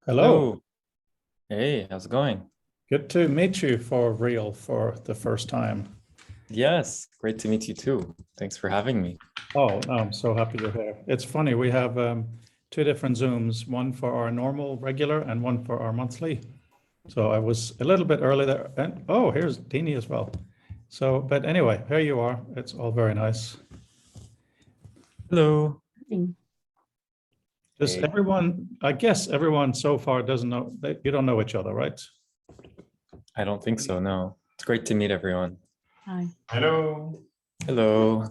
Hello. Hello. Hey, how's it going? Good to meet you for real for the first time. Yes, great to meet you too. Thanks for having me. Oh, no, I'm so happy you're here. It's funny, we have two different Zooms, one for our normal regular and one for our monthly. So I was a little bit early there. And oh, here's Dini as well. So, but anyway, here you are. It's all very nice. Hello. Just Hey, everyone, I guess everyone so far doesn't know, you don't know each other, right? I don't think so, no. It's great to meet everyone. Hi. Hello. Hello.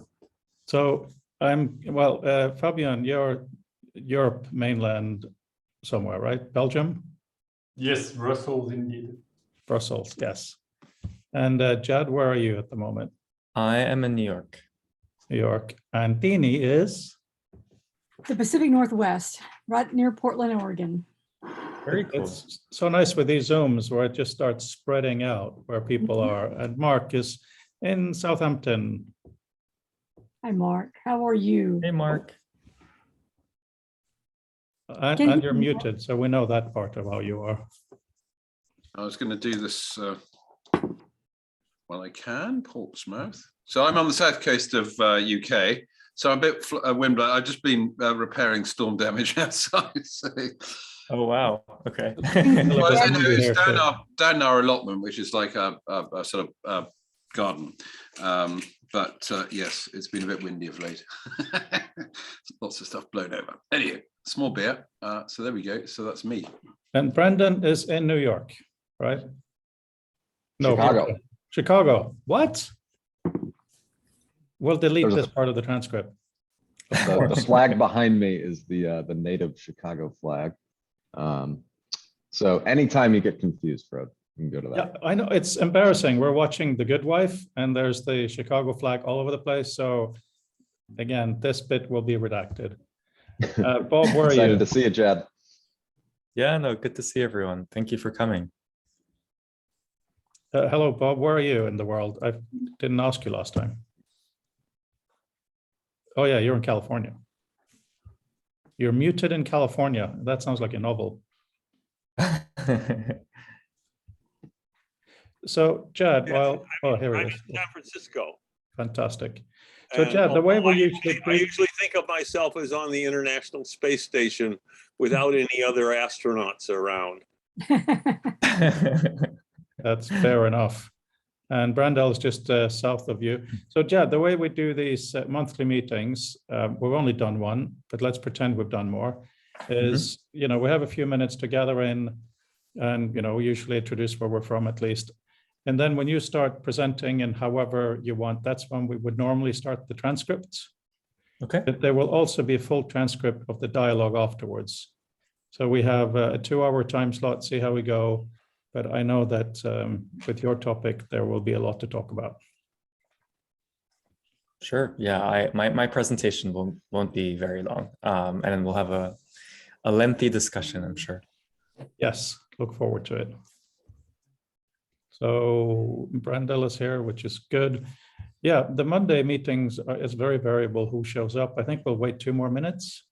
So Fabian, you're Europe mainland somewhere, right? Belgium? Yes, Brussels indeed. Brussels, yes. And Jad, where are you at the moment? I am in New York. New York. And Dini is? The Pacific Northwest, right near Portland, Oregon. Very cool. It's so nice with these Zooms where it just starts spreading out where people are. And Mark is in Southampton. Hi, Mark. How are you? Hey, Mark. And you're muted, so we know that part of how you are. I was going to do this while I can, Portsmouth. So I'm on the south coast of UK. So I'm a bit windblown. I've just been repairing storm damage outside. So. Oh, wow. Okay. Well, I know it's down our allotment, which is like a sort of garden. But yes, it's been a bit windy of late. Lots of stuff blown over. Anyway, small beer. So there we go. So that's me. And Brendan is in New York, right? No, Chicago. Chicago. What? We'll delete this part of the transcript. The flag behind me is the native Chicago flag. So anytime you get confused, Fred, you can go to that. Yeah, I know it's embarrassing. We're watching The Good Wife and there's the Chicago flag all over the place. So again, this bit will be redacted. Bob, where are Excited you? to see you, Jad. Yeah, no, good to see everyone. Thank you for coming. Hello, Bob, where are you in the world? I didn't ask you last time. Oh yeah, you're in California. You're muted in California. That sounds like a novel. So Jad, well, oh, here I'm it in is. San Francisco. Fantastic. So And Jad, the way we I usually think of myself as on the International Space Station without any other astronauts around. That's fair enough. And Brandel's just south of you. So Jad, the way we do these monthly meetings, we've only done one, but let's pretend we've done more, is, we have a few minutes to gather in and, we usually introduce where we're from at least. And then when you start presenting and however you want, that's when we would normally start the transcripts. Okay. But there will also be a full transcript of the dialogue afterwards. So we have a 2-hour time slot, see how we go. But I know that with your topic, there will be a lot to talk about. Sure. Yeah, my presentation won't be very long. And then we'll have a lengthy discussion, I'm sure. Yes, look forward to it. So Brandel is here, which is good. Yeah, the Monday meetings is very variable who shows up. I think we'll wait 2 more minutes.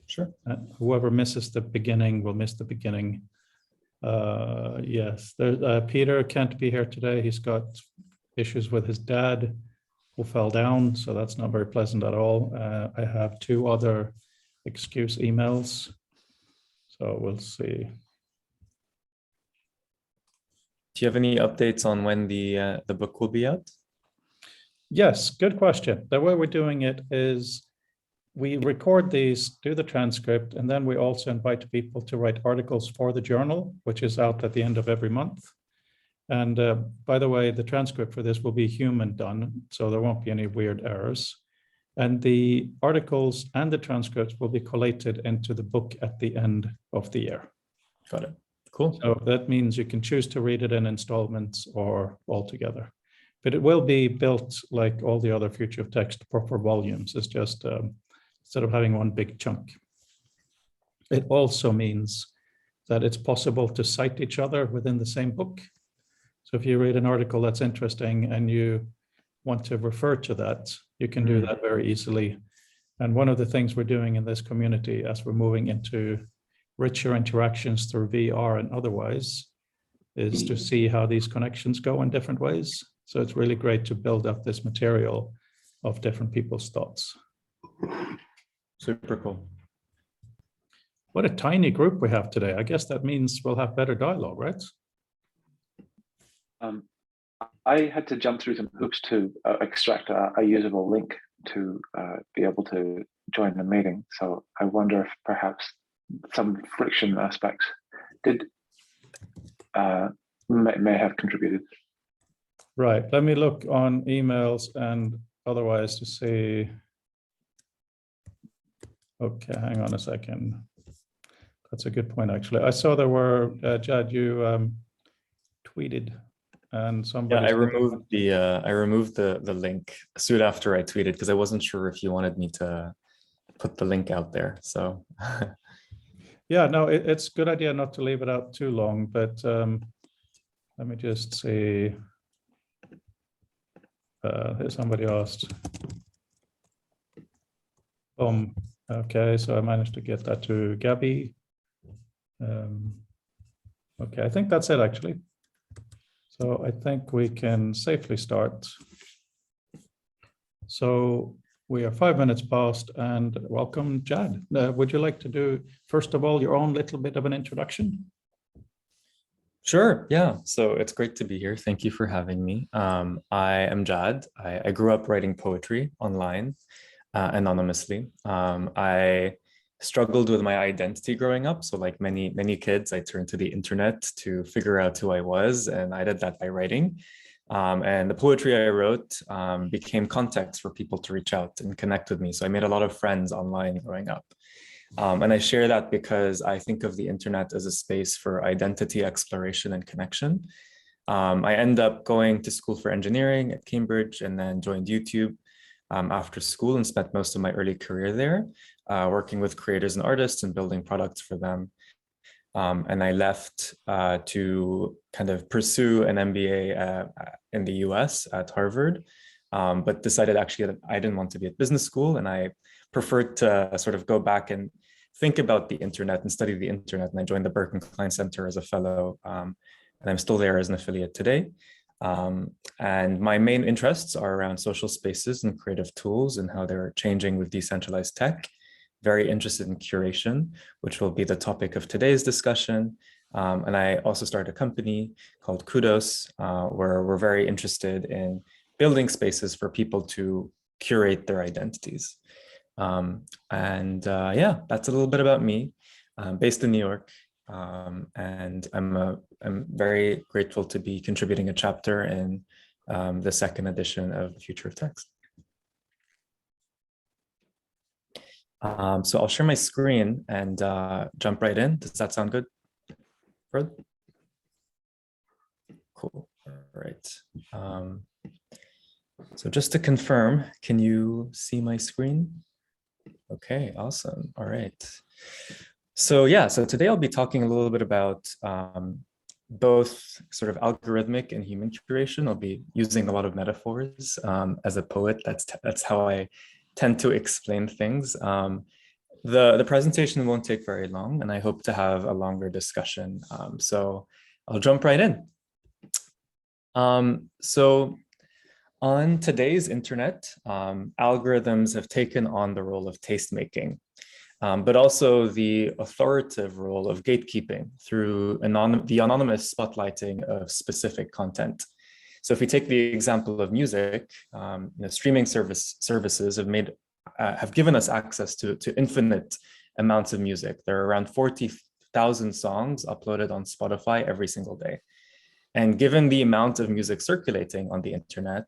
Sure. Whoever misses the beginning will miss the beginning. Yes, Peter can't be here today. He's got issues with his dad who fell down, so that's not very pleasant at all. I have 2 other excuse emails, so we'll see. Do you have any updates on when the book will be out? Yes, good question. The way we're doing it is we record these, do the transcript, and then we also invite people to write articles for the journal, which is out at the end of every month. And by the way, the transcript for this will be human done, so there won't be any weird errors. And the articles and the transcripts will be collated into the book at the end of the year. Got it. Cool. So that means you can choose to read it in installments or all together. But it will be built like all the other Future of Text proper volumes. It's just instead of having one big chunk. It also means that it's possible to cite each other within the same book. So if you read an article that's interesting and you want to refer to that, you can do that very easily. And one of the things we're doing in this community as we're moving into richer interactions through VR and otherwise is to see how these connections go in different ways. So it's really great to build up this material of different people's thoughts. Super cool. What a tiny group we have today. I guess that means we'll have better dialogue, right? I had to jump through some hoops to extract a usable link to be able to join the meeting. So I wonder if perhaps some friction aspects may have contributed. Right. Let me look on emails and otherwise to see. Okay, hang on a second. That's a good point, actually. I saw there were, Jad, you tweeted and somebody. Yeah, I removed the link soon after I tweeted because I wasn't sure if you wanted me to put the link out there. So yeah, no, it's a good idea not to leave it out too long, but let me just see. Somebody asked. Okay, so I managed to get that to Gabby. Okay, I think that's it actually. So I think we can safely start. So we are 5 minutes past and welcome, Jad. Would you like to do, first of all, your own little bit of an introduction? Sure, yeah. So it's great to be here. Thank you for having me. I am Jad. I grew up writing poetry online anonymously. I struggled with my identity growing up. So like many kids, I turned to the internet to figure out who I was, and I did that by writing. And the poetry I wrote became context for people to reach out and connect with me. So I made a lot of friends online growing up. And I share that because I think of the internet as a space for identity exploration and connection. I ended up going to school for engineering at Cambridge and then joined YouTube after school and spent most of my early career there, working with creators and artists and building products for them. And I left to kind of pursue an MBA in the US at Harvard, but decided actually that I didn't want to be at business school, and I preferred to sort of go back and think about the internet and study the internet. And I joined the Berkman Klein Center as a fellow, and I'm still there as an affiliate today. And my main interests are around social spaces and creative tools and how they're changing with decentralized tech. Very interested in curation, which will be the topic of today's discussion. And I also started a company called Kudos, where we're very interested in building spaces for people to curate their identities. Yeah, that's a little bit about me. I'm based in New York, and I'm very grateful to be contributing a chapter in the second edition of the Future of Text. So I'll share my screen and jump right in. Does that sound good, Fred? Cool. All right. So just to confirm, can you see my screen? Okay, awesome. All right. So yeah, so today I'll be talking a little bit about both sort of algorithmic and human curation. I'll be using a lot of metaphors. As a poet, that's how I tend to explain things. The presentation won't take very long, and I hope to have a longer discussion. So I'll jump right in. So on today's internet, algorithms have taken on the role of tastemaking, but also the authoritative role of gatekeeping through the anonymous spotlighting of specific content. So if we take the example of music, streaming services have given us access to infinite amounts of music. There are around 40,000 songs uploaded on Spotify every single day. And given the amount of music circulating on the internet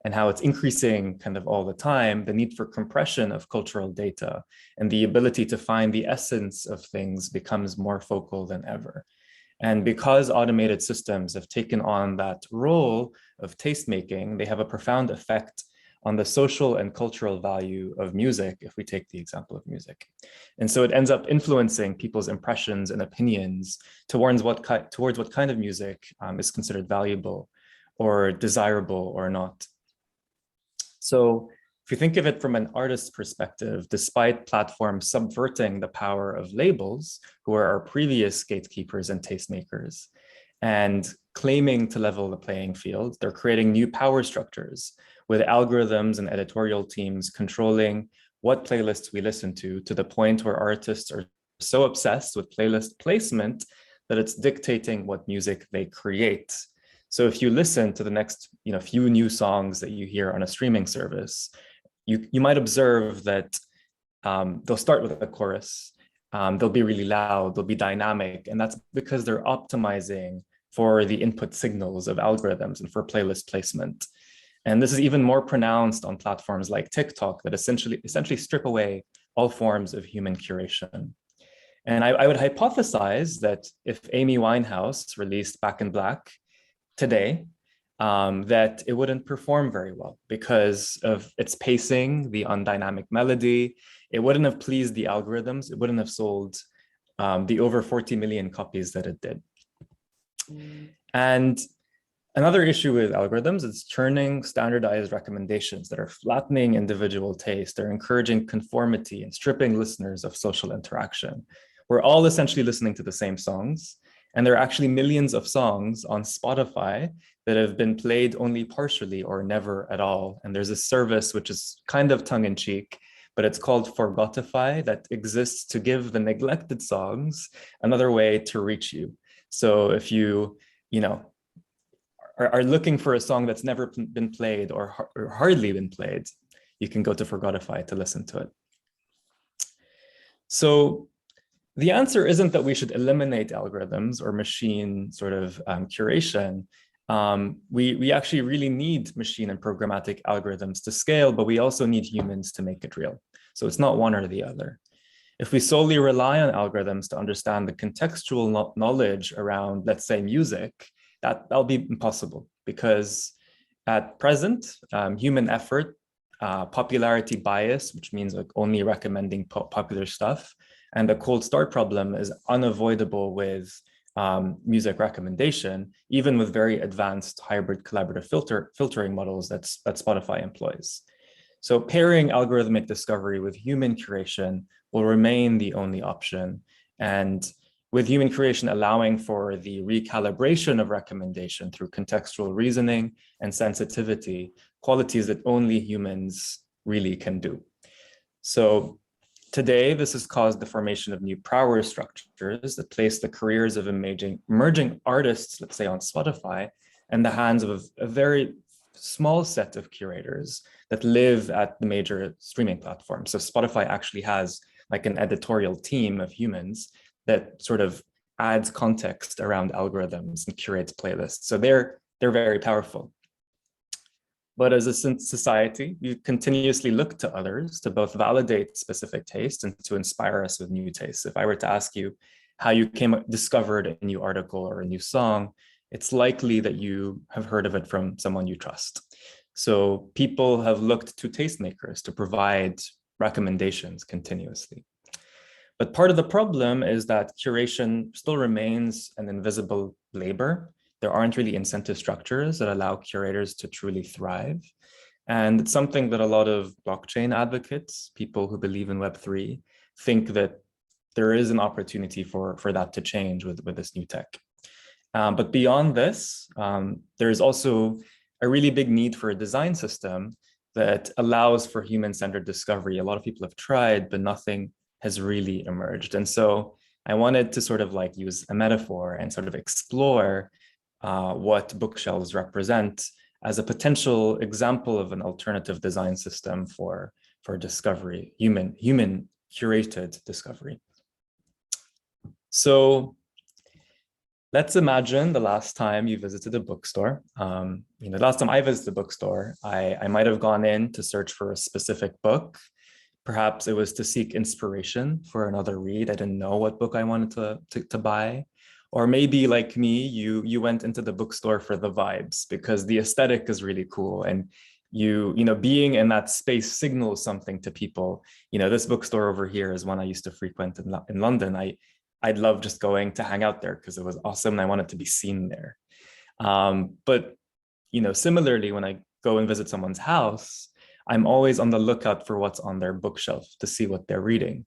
and how it's increasing kind of all the time, the need for compression of cultural data and the ability to find the essence of things becomes more focal than ever. And because automated systems have taken on that role of tastemaking, they have a profound effect on the social and cultural value of music, if we take the example of music. And so it ends up influencing people's impressions and opinions towards what kind of music is considered valuable or desirable or not. So if you think of it from an artist's perspective, despite platforms subverting the power of labels, who are our previous gatekeepers and tastemakers, and claiming to level the playing field, they're creating new power structures with algorithms and editorial teams controlling what playlists we listen to the point where artists are so obsessed with playlist placement that it's dictating what music they create. So if you listen to the next few new songs that you hear on a streaming service, you might observe that they'll start with a chorus, they'll be really loud, they'll be dynamic, and that's because they're optimizing for the input signals of algorithms and for playlist placement. And this is even more pronounced on platforms like TikTok that essentially strip away all forms of human curation. And I would hypothesize that if Amy Winehouse released Back in Black today, that it wouldn't perform very well because of its pacing, the undynamic melody. It wouldn't have pleased the algorithms. It wouldn't have sold the over 40 million copies that it did. And another issue with algorithms is churning standardized recommendations that are flattening individual taste. They're encouraging conformity and stripping listeners of social interaction. We're all essentially listening to the same songs, and there are actually millions of songs on Spotify that have been played only partially or never at all. And there's a service which is kind of tongue-in-cheek, but it's called Forgotify, that exists to give the neglected songs another way to reach you. So if you are looking for a song that's never been played or hardly been played, you can go to Forgotify to listen to it. So the answer isn't that we should eliminate algorithms or machine sort of curation. We actually really need machine and programmatic algorithms to scale, but we also need humans to make it real. So it's not one or the other. If we solely rely on algorithms to understand the contextual knowledge around, let's say, music, that'll be impossible, because at present, human effort, popularity bias, which means like only recommending popular stuff, and the cold start problem is unavoidable with music recommendation, even with very advanced hybrid collaborative filtering models that Spotify employs. So pairing algorithmic discovery with human curation will remain the only option. And with human curation allowing for the recalibration of recommendation through contextual reasoning and sensitivity, qualities that only humans really can do. So today, this has caused the formation of new power structures that place the careers of emerging artists, let's say on Spotify, in the hands of a very small set of curators that live at the major streaming platforms. So Spotify actually has like an editorial team of humans that sort of adds context around algorithms and curates playlists. So they're very powerful. But as a society, we continuously look to others to both validate specific taste and to inspire us with new tastes. If I were to ask you how you discovered a new article or a new song, it's likely that you have heard of it from someone you trust. So people have looked to tastemakers to provide recommendations continuously. But part of the problem is that curation still remains an invisible labor. There aren't really incentive structures that allow curators to truly thrive. And it's something that a lot of blockchain advocates, people who believe in Web3, think that there is an opportunity for that to change with this new tech. But beyond this, there's also a really big need for a design system that allows for human-centered discovery. A lot of people have tried, but nothing has really emerged. And so I wanted to sort of like use a metaphor and sort of explore what bookshelves represent as a potential example of an alternative design system for discovery, human curated discovery. So let's imagine the last time you visited a bookstore. The last time I visited a bookstore, I might have gone in to search for a specific book. Perhaps it was to seek inspiration for another read. I didn't know what book I wanted to buy. Or maybe like me, you went into the bookstore for the vibes because the aesthetic is really cool. And being in that space signals something to people. This bookstore over here is one I used to frequent in London. I'd love just going to hang out there because it was awesome and I wanted to be seen there. But similarly, when I go and visit someone's house, I'm always on the lookout for what's on their bookshelf to see what they're reading.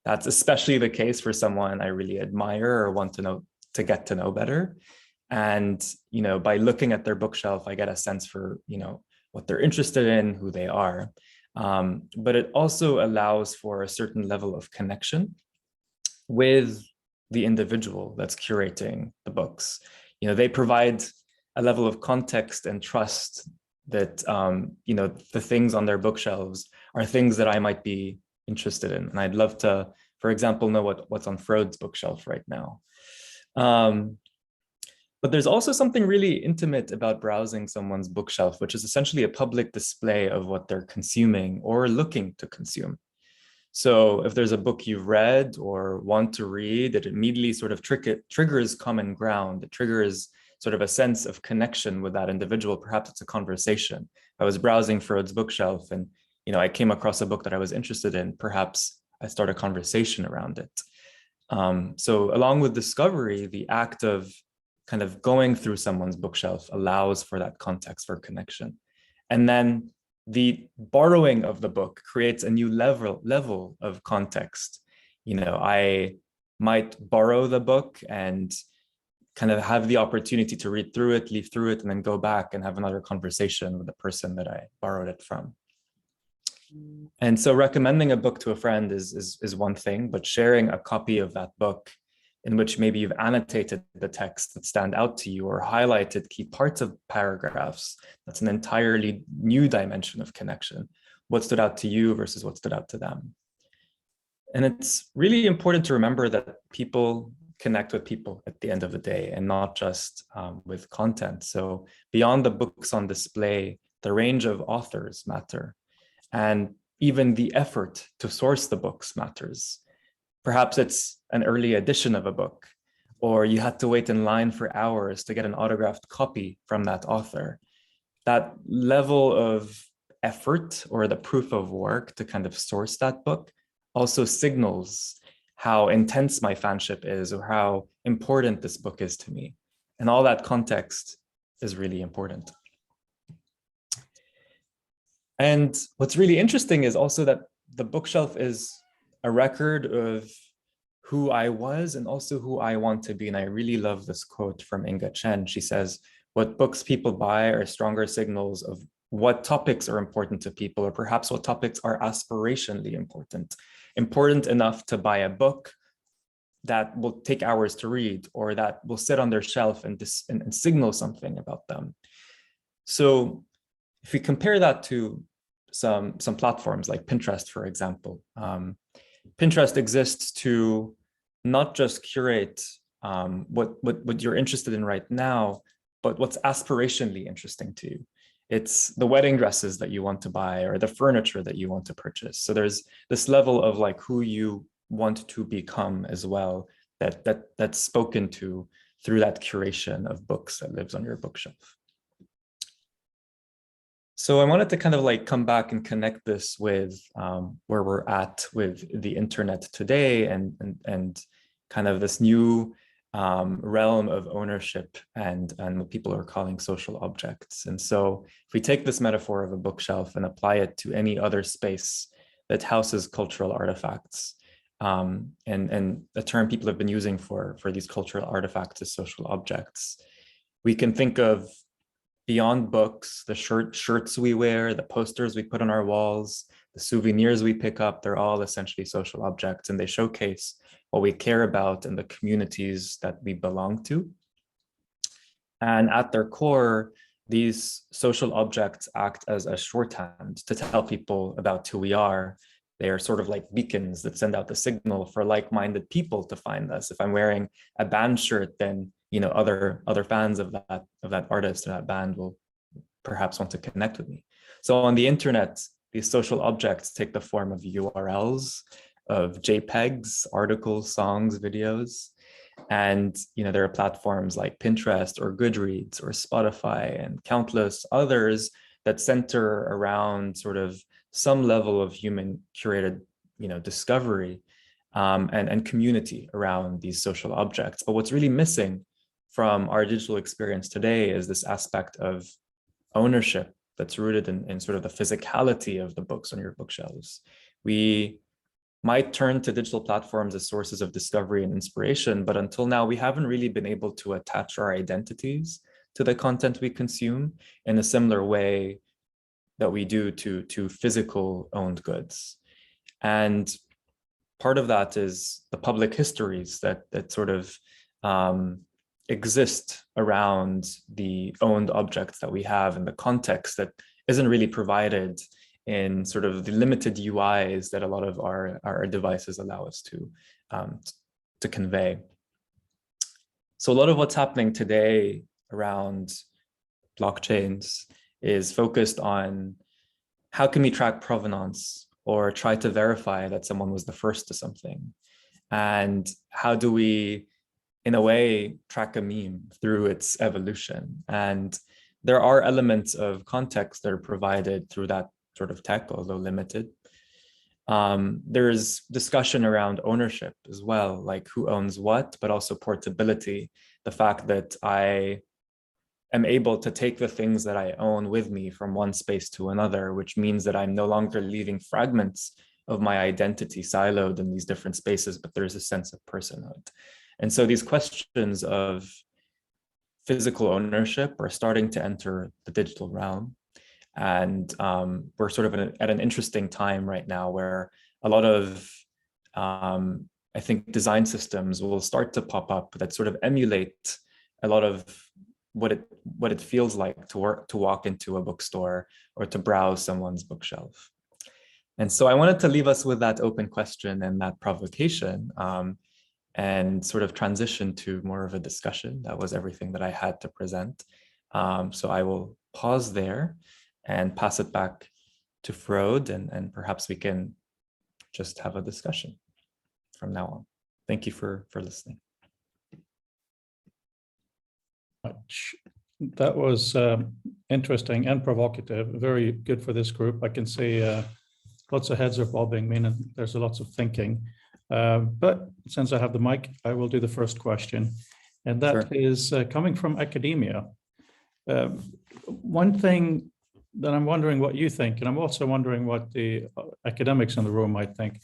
That's especially the case for someone I really admire or want to get to know better. And, by looking at their bookshelf, I get a sense for, what they're interested in, who they are. But it also allows for a certain level of connection with the individual that's curating the books. They provide a level of context and trust that, the things on their bookshelves are things that I might be interested in. And I'd love to, for example, know what's on Freud's bookshelf right now. But there's also something really intimate about browsing someone's bookshelf, which is essentially a public display of what they're consuming or looking to consume. So if there's a book you've read or want to read, it immediately sort of triggers common ground. It triggers sort of a sense of connection with that individual. Perhaps it's a conversation. I was browsing Freud's bookshelf and, I came across a book that I was interested in. Perhaps I start a conversation around it. So along with discovery, the act of kind of going through someone's bookshelf allows for that context for connection. And then the borrowing of the book creates a new level of context. I might borrow the book and kind of have the opportunity to read through it, leaf through it, and then go back and have another conversation with the person that I borrowed it from. And so recommending a book to a friend is one thing, but sharing a copy of that book in which maybe you've annotated the text that stand out to you or highlighted key parts of paragraphs, that's an entirely new dimension of connection. What stood out to you versus what stood out to them. And it's really important to remember that people connect with people at the end of the day and not just with content. So beyond the books on display, the range of authors matter. And even the effort to source the books matters. Perhaps it's an early edition of a book, or you had to wait in line for hours to get an autographed copy from that author. That level of effort or the proof of work to kind of source that book also signals how intense my fanship is or how important this book is to me. And all that context is really important. And what's really interesting is also that the bookshelf is a record of who I was and also who I want to be. And I really love this quote from Inga Chen. She says, what books people buy are stronger signals of what topics are important to people, or perhaps what topics are aspirationally important enough to buy a book that will take hours to read, or that will sit on their shelf and signal something about them. So if we compare that to some platforms like Pinterest, for example, Pinterest exists to not just curate what you're interested in right now, but what's aspirationally interesting to you. It's the wedding dresses that you want to buy or the furniture that you want to purchase. So there's this level of like who you want to become as well that's spoken to through that curation of books that lives on your bookshelf. So I wanted to kind of like come back and connect this with where we're at with the internet today and kind of this new realm of ownership and what people are calling social objects. And so if we take this metaphor of a bookshelf and apply it to any other space that houses cultural artifacts, and the term people have been using for these cultural artifacts is social objects, we can think of beyond books, the shirts we wear, the posters we put on our walls, the souvenirs we pick up, they're all essentially social objects, and they showcase what we care about and the communities that we belong to. And at their core, these social objects act as a shorthand to tell people about who we are. They are sort of like beacons that send out the signal for like-minded people to find us. If I'm wearing a band shirt, then other fans of that artist or that band will perhaps want to connect with me. So on the internet, these social objects take the form of URLs, of JPEGs, articles, songs, videos. And there are platforms like Pinterest or Goodreads or Spotify and countless others that center around sort of some level of human curated discovery and community around these social objects. But what's really missing from our digital experience today is this aspect of ownership that's rooted in sort of the physicality of the books on your bookshelves. We might turn to digital platforms as sources of discovery and inspiration, but until now, we haven't really been able to attach our identities to the content we consume in a similar way that we do to physical owned goods. And part of that is the public histories that sort of exist around the owned objects that we have, and the context that isn't really provided in sort of the limited UIs that a lot of our devices allow us to convey. So a lot of what's happening today around blockchains is focused on how can we track provenance or try to verify that someone was the first to something? And how do we, in a way, track a meme through its evolution? And there are elements of context that are provided through that sort of tech, although limited. There's discussion around ownership as well, like who owns what, but also portability. The fact that I am able to take the things that I own with me from one space to another, which means that I'm no longer leaving fragments of my identity siloed in these different spaces, but there's a sense of personhood. And so these questions of physical ownership are starting to enter the digital realm. And we're sort of at an interesting time right now where a lot of, I think, design systems will start to pop up that sort of emulate a lot of what it feels like to walk into a bookstore or to browse someone's bookshelf. And so I wanted to leave us with that open question and that provocation, and sort of transition to more of a discussion. That was everything that I had to present. So I will pause there and pass it back to Frode, and perhaps we can just have a discussion from now on. Thank you for listening. That was interesting and provocative, very good for this group. I can see lots of heads are bobbing, meaning there's lots of thinking. But since I have the mic, I will do the first question. And that is coming from academia. One thing that I'm wondering what you think, and I'm also wondering what the academics in the room might think,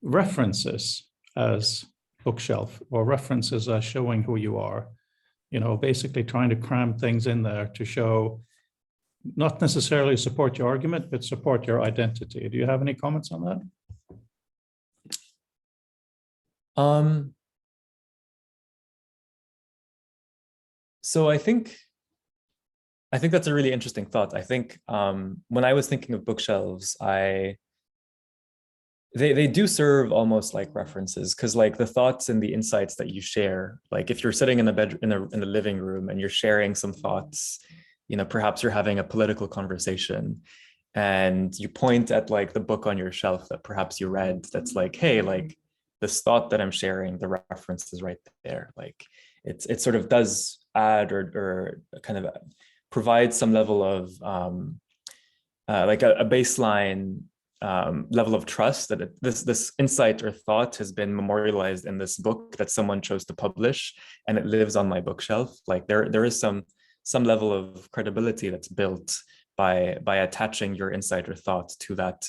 references as bookshelf or references as showing who you are. You know, basically trying to cram things in there to show, not necessarily support your argument, but support your identity. Do you have any comments on that? So I think that's a really interesting thought. I think when I was thinking of bookshelves, they do serve almost like references, because like the thoughts and the insights that you share, like if you're sitting in the living room and you're sharing some thoughts, you know, perhaps you're having a political conversation and you point at like the book on your shelf that perhaps you read, that's like, hey, like this thought that I'm sharing, the reference is right there. Like it sort of does add or kind of provide some level of like a baseline level of trust that this insight or thought has been memorialized in this book that someone chose to publish, and it lives on my bookshelf. Like there is some level of credibility that's built by attaching your insight or thought to that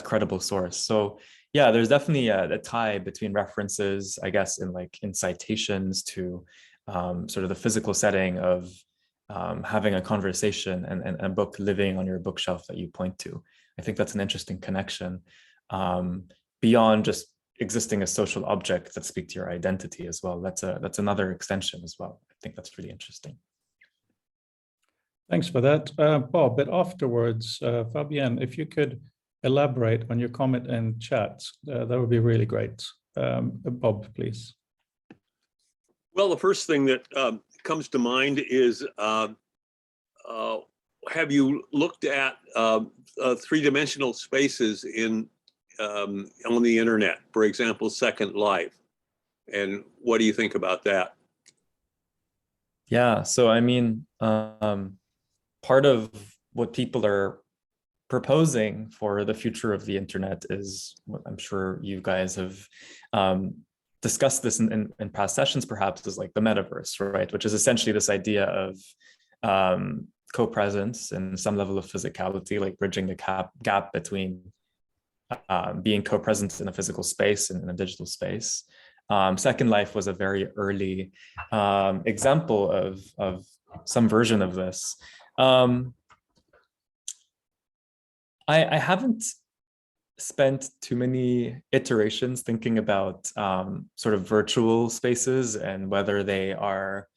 credible source. So yeah, there's definitely a tie between references, I guess, in citations to sort of the physical setting of having a conversation and a book living on your bookshelf that you point to. I think that's an interesting connection beyond just existing as social objects that speak to your identity as well. That's another extension as well. I think that's really interesting. Thanks for that, Bob. But afterwards, Fabienne, if you could elaborate on your comment in chat, that would be really great. Bob, please. Well, the first thing that comes to mind is, have you looked at three-dimensional spaces on the internet, for example, Second Life? And what do you think about that? Yeah, so I mean, part of what people are proposing for the future of the internet is what I'm sure you guys have discussed this in past sessions, perhaps, is like the metaverse, right? Which is essentially this idea of co-presence and some level of physicality, like bridging the gap between being co-present in a physical space and in a digital space. Second Life was a very early example of some version of this. I haven't spent too many iterations thinking about sort of virtual spaces and whether they are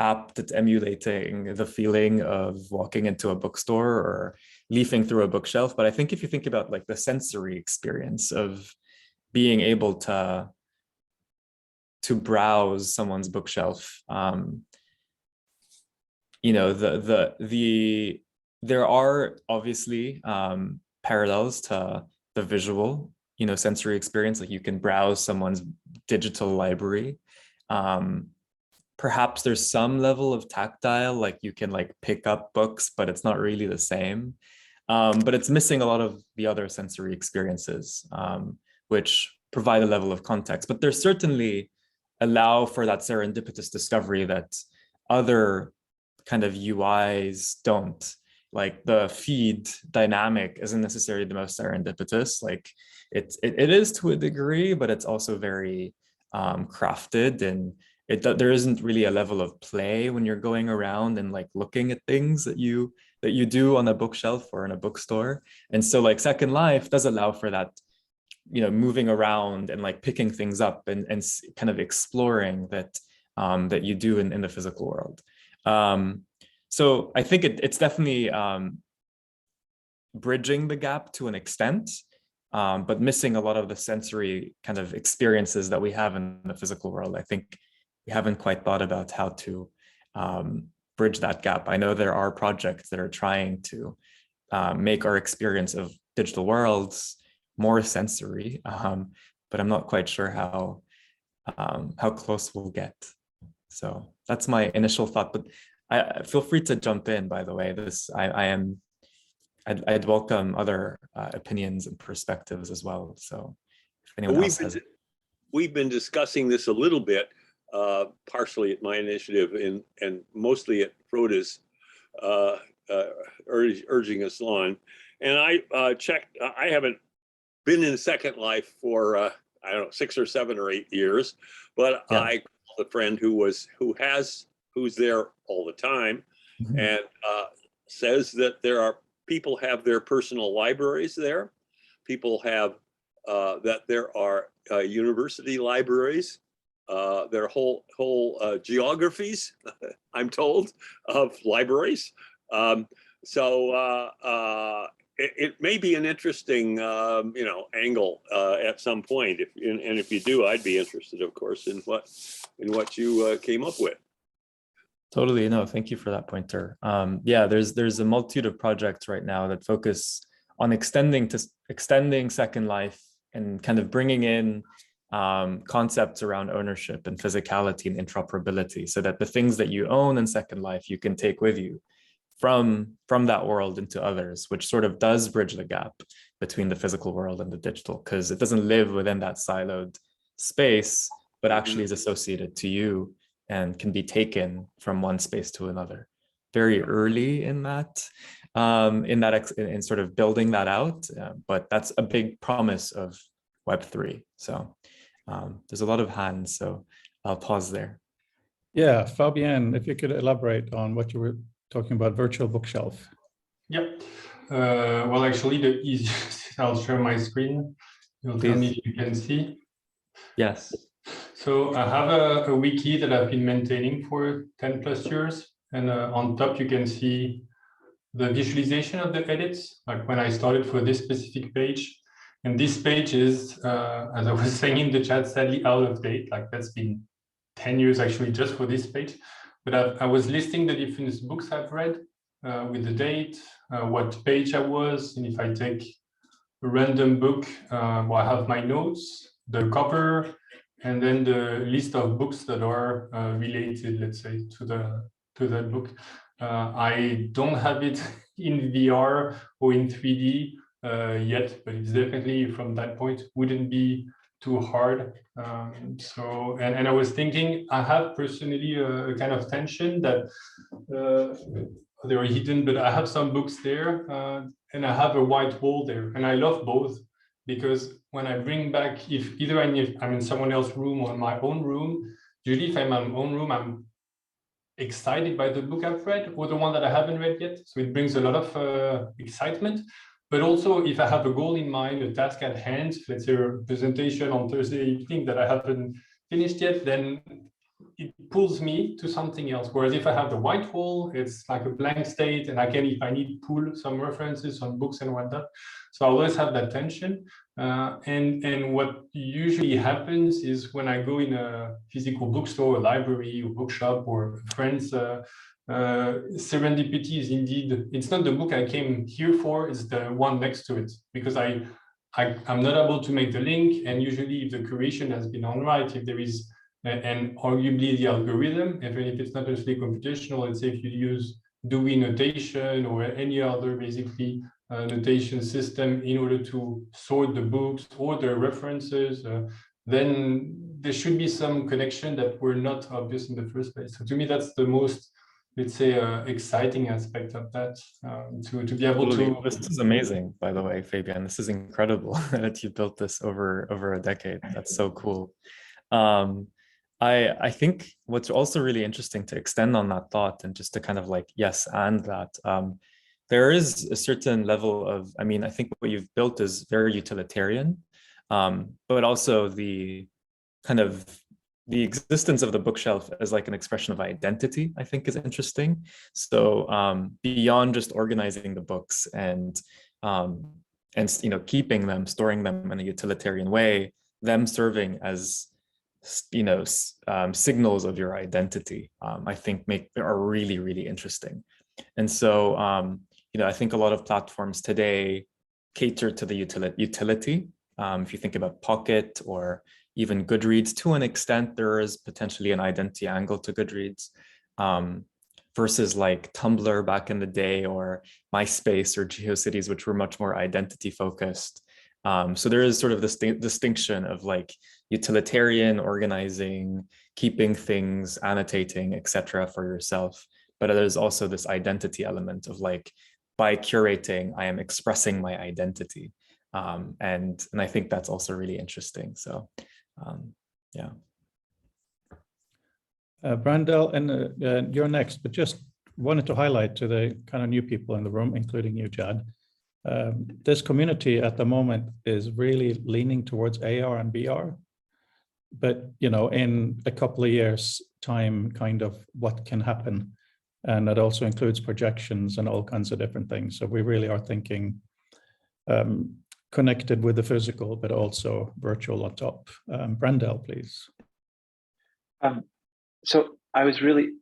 apt at emulating the feeling of walking into a bookstore or leafing through a bookshelf. But I think if you think about like the sensory experience of being able to browse someone's bookshelf, you know, there are obviously parallels to the visual, you know, sensory experience. Like you can browse someone's digital library. Perhaps there's some level of tactile, like you can like pick up books, but it's not really the same. But it's missing a lot of the other sensory experiences, which provide a level of context. But there's certainly allow for that serendipitous discovery that other kind of UIs don't. Like the feed dynamic isn't necessarily the most serendipitous. Like it is to a degree, but it's also very crafted, and there isn't really a level of play when you're going around and like looking at things that you do on a bookshelf or in a bookstore. And so like Second Life does allow for that, you know, moving around and like picking things up and kind of exploring that that you do in the physical world. So I think it's definitely bridging the gap to an extent, but missing a lot of the sensory kind of experiences that we have in the physical world. I think we haven't quite thought about how to bridge that gap. I know there are projects that are trying to make our experience of digital worlds more sensory, but I'm not quite sure how close we'll get. So that's my initial thought, but I feel free to jump in, by the way. I'd welcome other opinions and perspectives as well. So if anyone else has. We've been discussing this a little bit, partially at my initiative and mostly at Rhoda's urging us on. And I checked, I haven't been in Second Life for, I don't know, 6 or 7 or 8 years, but yeah. I called a friend who's there all the time, mm-hmm. and says that people have their personal libraries there. People have that there are university libraries. There are whole geographies, I'm told, of libraries. It may be an interesting, angle at some point. If you do, I'd be interested, of course, in what you came up with. Totally, no, thank you for that pointer. Yeah, there's a multitude of projects right now that focus on extending Second Life and kind of bringing in concepts around ownership and physicality and interoperability, so that the things that you own in Second Life you can take with you from that world into others, which sort of does bridge the gap between the physical world and the digital, because it doesn't live within that siloed space, but actually is associated to you and can be taken from one space to another. Very early in sort of building that out, but that's a big promise of Web3. So there's a lot of hands, so I'll pause there. Yeah, Fabienne, if you could elaborate on what you were talking about, virtual bookshelf. Yep. Well, actually, the easiest, I'll share my screen. You'll tell me if you can see. Yes. So I have a wiki that I've been maintaining for 10+ years. And on top, you can see the visualization of the edits, like when I started for this specific page. And this page is, as I was saying in the chat, sadly out of date. Like that's been 10 years actually just for this page. But I was listing the different books I've read with the date, what page I was. And if I take a random book, well, I have my notes, the cover, and then the list of books that are related, let's say, to that book. I don't have it in VR or in 3D yet, but it's definitely from that point wouldn't be too hard. And I was thinking, I have personally a kind of tension that they are hidden, but I have some books there, and I have a white wall there, and I love both because when I bring back, if either I'm in someone else's room or in my own room, usually if I'm in my own room, I'm excited by the book I've read or the one that I haven't read yet. So it brings a lot of excitement. But also if I have a goal in mind, a task at hand, let's say a presentation on Thursday evening that I haven't finished yet, then it pulls me to something else. Whereas if I have the white wall, it's like a blank state, and I can, if I need, pull some references on books and whatnot. So I always have that tension. And what usually happens is when I go in a physical bookstore, a library, or bookshop, or friends, serendipity is indeed, it's not the book I came here for, it's the one next to it, because I'm not able to make the link. And usually if the curation has been done right, if there is, and arguably the algorithm, even if it's not necessarily computational, let's say if you use Dewey notation or any other basically notation system in order to sort the books or the references, then there should be some connection that were not obvious in the first place. So to me, that's the most, let's say, exciting aspect of that, to be able to. This is amazing, by the way, Fabian. This is incredible that you built this over a decade. That's so cool. I think what's also really interesting, to extend on that thought and just to kind of like, yes, and that, there is a certain level of, I mean, I think what you've built is very utilitarian, but also the kind of the existence of the bookshelf as like an expression of identity, I think is interesting. So beyond just organizing the books and you know, keeping them, storing them in a utilitarian way, them serving as, you know, signals of your identity, I think are really, really interesting. And so, you know, I think a lot of platforms today cater to the utility. If you think about Pocket or even Goodreads, to an extent, there is potentially an identity angle to Goodreads, versus like Tumblr back in the day, or MySpace or GeoCities, which were much more identity focused. So there is sort of this distinction of like utilitarian, organizing, keeping things, annotating, etc. for yourself. But there's also this identity element of like, by curating, I am expressing my identity. And I think that's also really interesting. So yeah. Brandel, and you're next, but just wanted to highlight to the kind of new people in the room, including you, Jad. This community at the moment is really leaning towards AR and VR, but you know, in a couple of years' time, kind of what can happen, and that also includes projections and all kinds of different things. So we really are thinking connected with the physical, but also virtual on top. Brandel, please. So I was really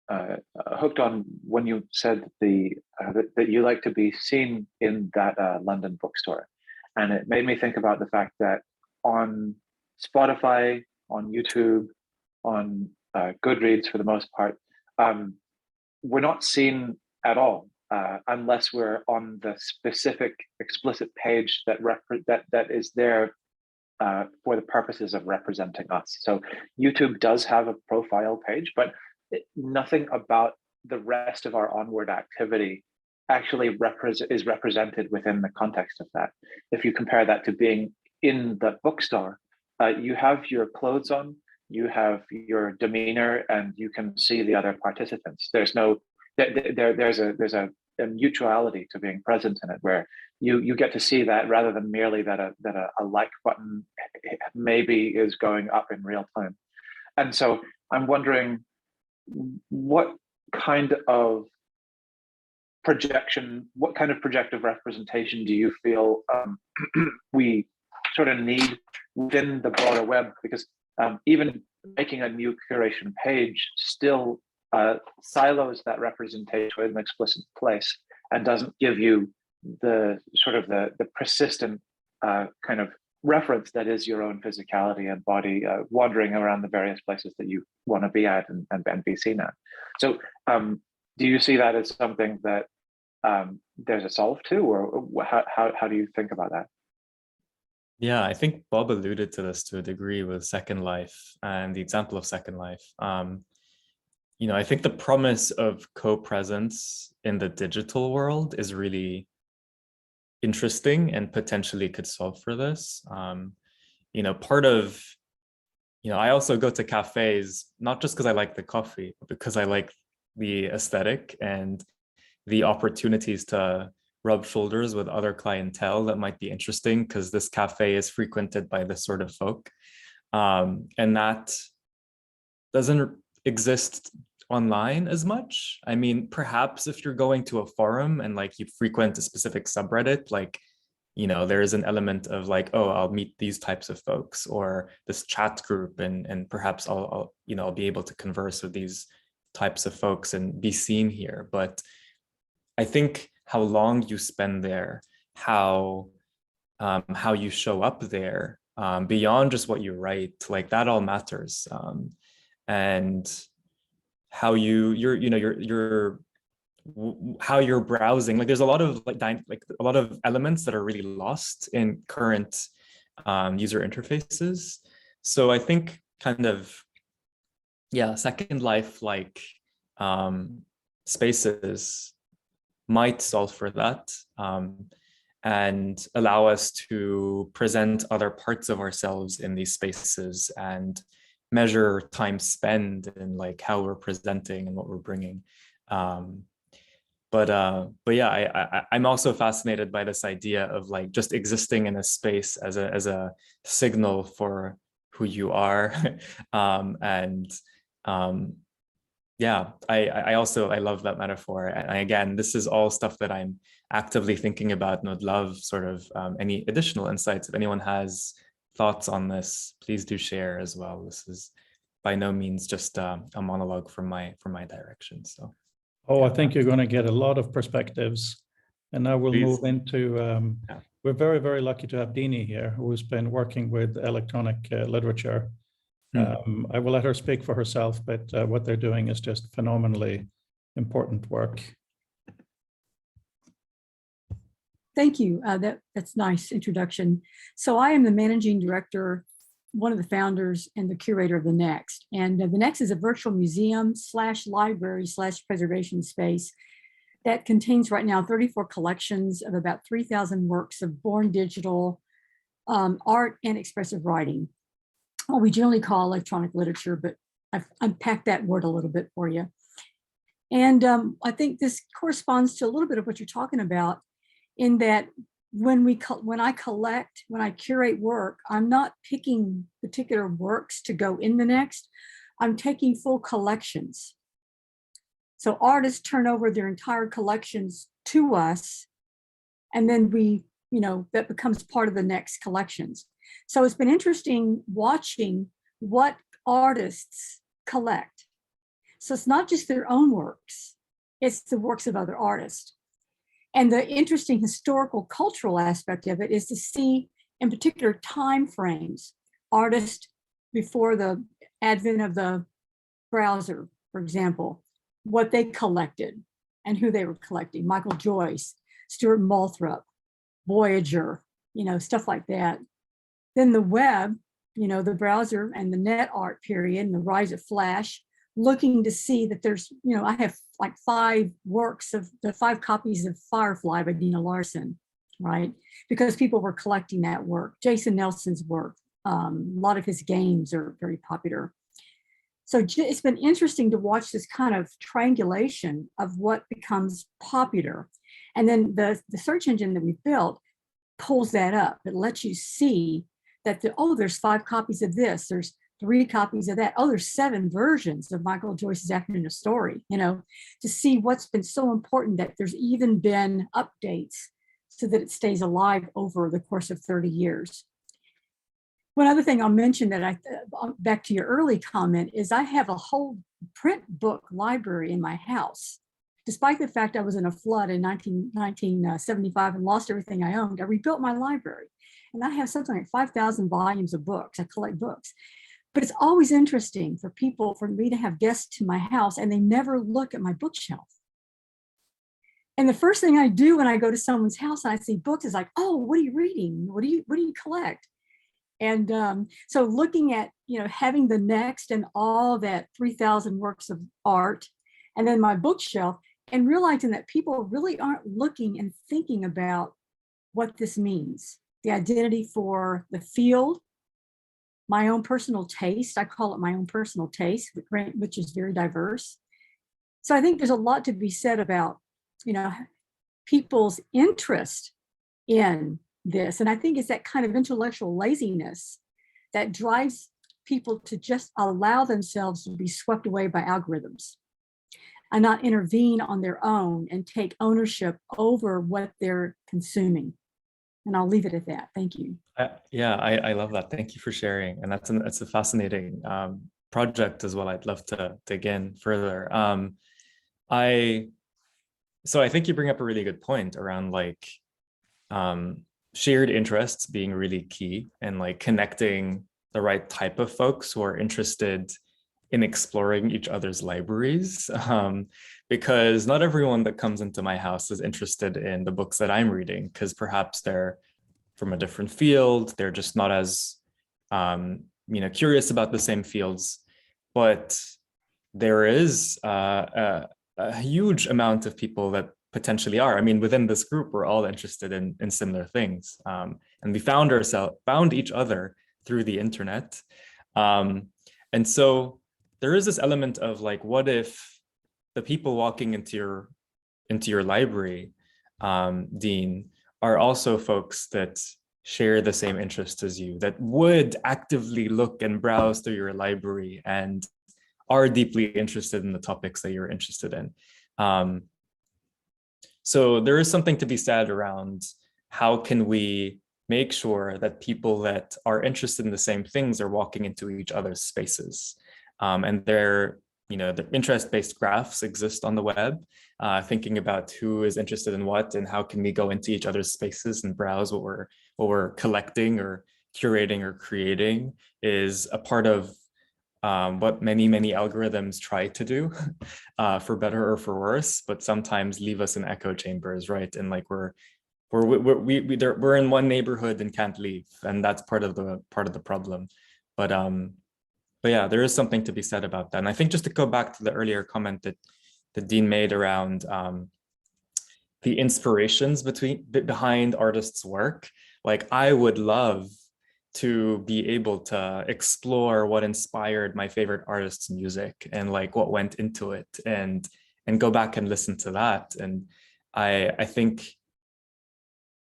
hooked on when you said that you like to be seen in that London bookstore, and it made me think about the fact that on Spotify, on YouTube, on Goodreads, for the most part, we're not seen at all unless we're on the specific explicit page that is there for the purposes of representing us. So YouTube does have a profile page, but nothing about the rest of our onward activity actually is represented within the context of that. If you compare that to being in the bookstore, you have your clothes on, you have your demeanor, and you can see the other participants. There's a mutuality to being present in it, where you get to see that, rather than merely that a like button maybe is going up in real time. And so I'm wondering, what kind of projective representation do you feel we sort of need within the broader web? Because even making a new curation page still silos that representation in an explicit place and doesn't give you the sort of the persistent kind of reference that is your own physicality and body wandering around the various places that you want to be at and be seen at. So do you see that as something that there's a solve to, or how do you think about that? Yeah, I think Bob alluded to this to a degree with Second Life and the example of Second Life. I think the promise of co-presence in the digital world is really interesting and potentially could solve for this. Part of, I also go to cafes, not just because I like the coffee, but because I like the aesthetic and the opportunities to rub shoulders with other clientele that might be interesting, because this cafe is frequented by this sort of folk. And that doesn't exist online as much. I mean, perhaps if you're going to a forum and like you frequent a specific subreddit, like, there is an element of like, oh, I'll meet these types of folks, or this chat group, and perhaps I'll be able to converse with these types of folks and be seen here. But I think how long you spend there, how you show up there, beyond just what you write, like that all matters. And how how you're browsing, like there's a lot of a lot of elements that are really lost in current user interfaces. So I think kind of, Second Life like spaces might solve for that, and allow us to present other parts of ourselves in these spaces and measure time spent and like how we're presenting and what we're bringing. But yeah, I'm also fascinated by this idea of like just existing in a space as a signal for who you are. Yeah, I love that metaphor. And again, this is all stuff that I'm actively thinking about and would love sort of any additional insights. If anyone has thoughts on this, please do share as well. This is by no means just a monologue from my direction. So. Oh, I think you're going to get a lot of perspectives. And now we'll move into, we're very, very lucky to have Dini here, who's been working with electronic literature. I will let her speak for herself, but what they're doing is just phenomenally important work. Thank you. That's nice introduction. So I am the managing director, one of the founders and the curator of The Next. And The Next is a virtual museum / library / preservation space that contains right now 34 collections of about 3,000 works of born digital art and expressive writing. What we generally call electronic literature, but I've unpacked that word a little bit for you. And I think this corresponds to a little bit of what you're talking about, in that when I curate work, I'm not picking particular works to go in The Next. I'm taking full collections. So artists turn over their entire collections to us, and then that becomes part of The Next collections. So it's been interesting watching what artists collect. So it's not just their own works, it's the works of other artists. And the interesting historical cultural aspect of it is to see, in particular time frames, artists before the advent of the browser, for example, what they collected and who they were collecting. Michael Joyce, Stuart Moulthrop, Voyager, stuff like that. Then the web, the browser and the net art period and the rise of Flash, looking to see that there's, I have like 5 copies of Firefly by Dina Larson, right? Because people were collecting that work. Jason Nelson's work, a lot of his games are very popular. So it's been interesting to watch this kind of triangulation of what becomes popular. And then the search engine that we built pulls that up. It lets you see that, there's 5 copies of this, there's 3 copies of that. Oh, there's 7 versions of Michael Joyce's Afternoon of Story, to see what's been so important that there's even been updates so that it stays alive over the course of 30 years. One other thing I'll mention that back to your early comment, is I have a whole print book library in my house. Despite the fact I was in a flood in 1975 and lost everything I owned, I rebuilt my library. And I have something like 5,000 volumes of books. I collect books. But it's always interesting for me to have guests to my house and they never look at my bookshelf. And the first thing I do when I go to someone's house and I see books is like, oh, what are you reading? What do you collect? And so looking at, having the next and all that 3,000 works of art, and then my bookshelf, and realizing that people really aren't looking and thinking about what this means, the identity for the field, my own personal taste. I call it my own personal taste, which is very diverse. So I think there's a lot to be said about, people's interest in this. And I think it's that kind of intellectual laziness that drives people to just allow themselves to be swept away by algorithms and not intervene on their own and take ownership over what they're consuming. And I'll leave it at that. Thank you. Yeah, I love that. Thank you for sharing. And that's a fascinating project as well. I'd love to dig in further. So I think you bring up a really good point around like shared interests being really key, and like connecting the right type of folks who are interested in exploring each other's libraries, because not everyone that comes into my house is interested in the books that I'm reading, because perhaps they're from a different field, they're just not as curious about the same fields. But there is a huge amount of people that potentially are. I mean, within this group, we're all interested in similar things, and we found each other through the internet, and so there is this element of like, what if the people walking into your library, Dean, are also folks that share the same interests as you, that would actively look and browse through your library and are deeply interested in the topics that you're interested in. So there is something to be said around how can we make sure that people that are interested in the same things are walking into each other's spaces. And the interest-based graphs exist on the web, thinking about who is interested in what and how can we go into each other's spaces and browse what we're collecting or curating or creating is a part of what many algorithms try to do, for better or for worse, but sometimes leave us in echo chambers, right? And like we're in one neighborhood and can't leave, and that's part of the problem. But yeah, there is something to be said about that. And I think just to go back to the earlier comment that Dean made around the inspirations behind artists' work, like I would love to be able to explore what inspired my favorite artist's music and like what went into it, and go back and listen to that. And I think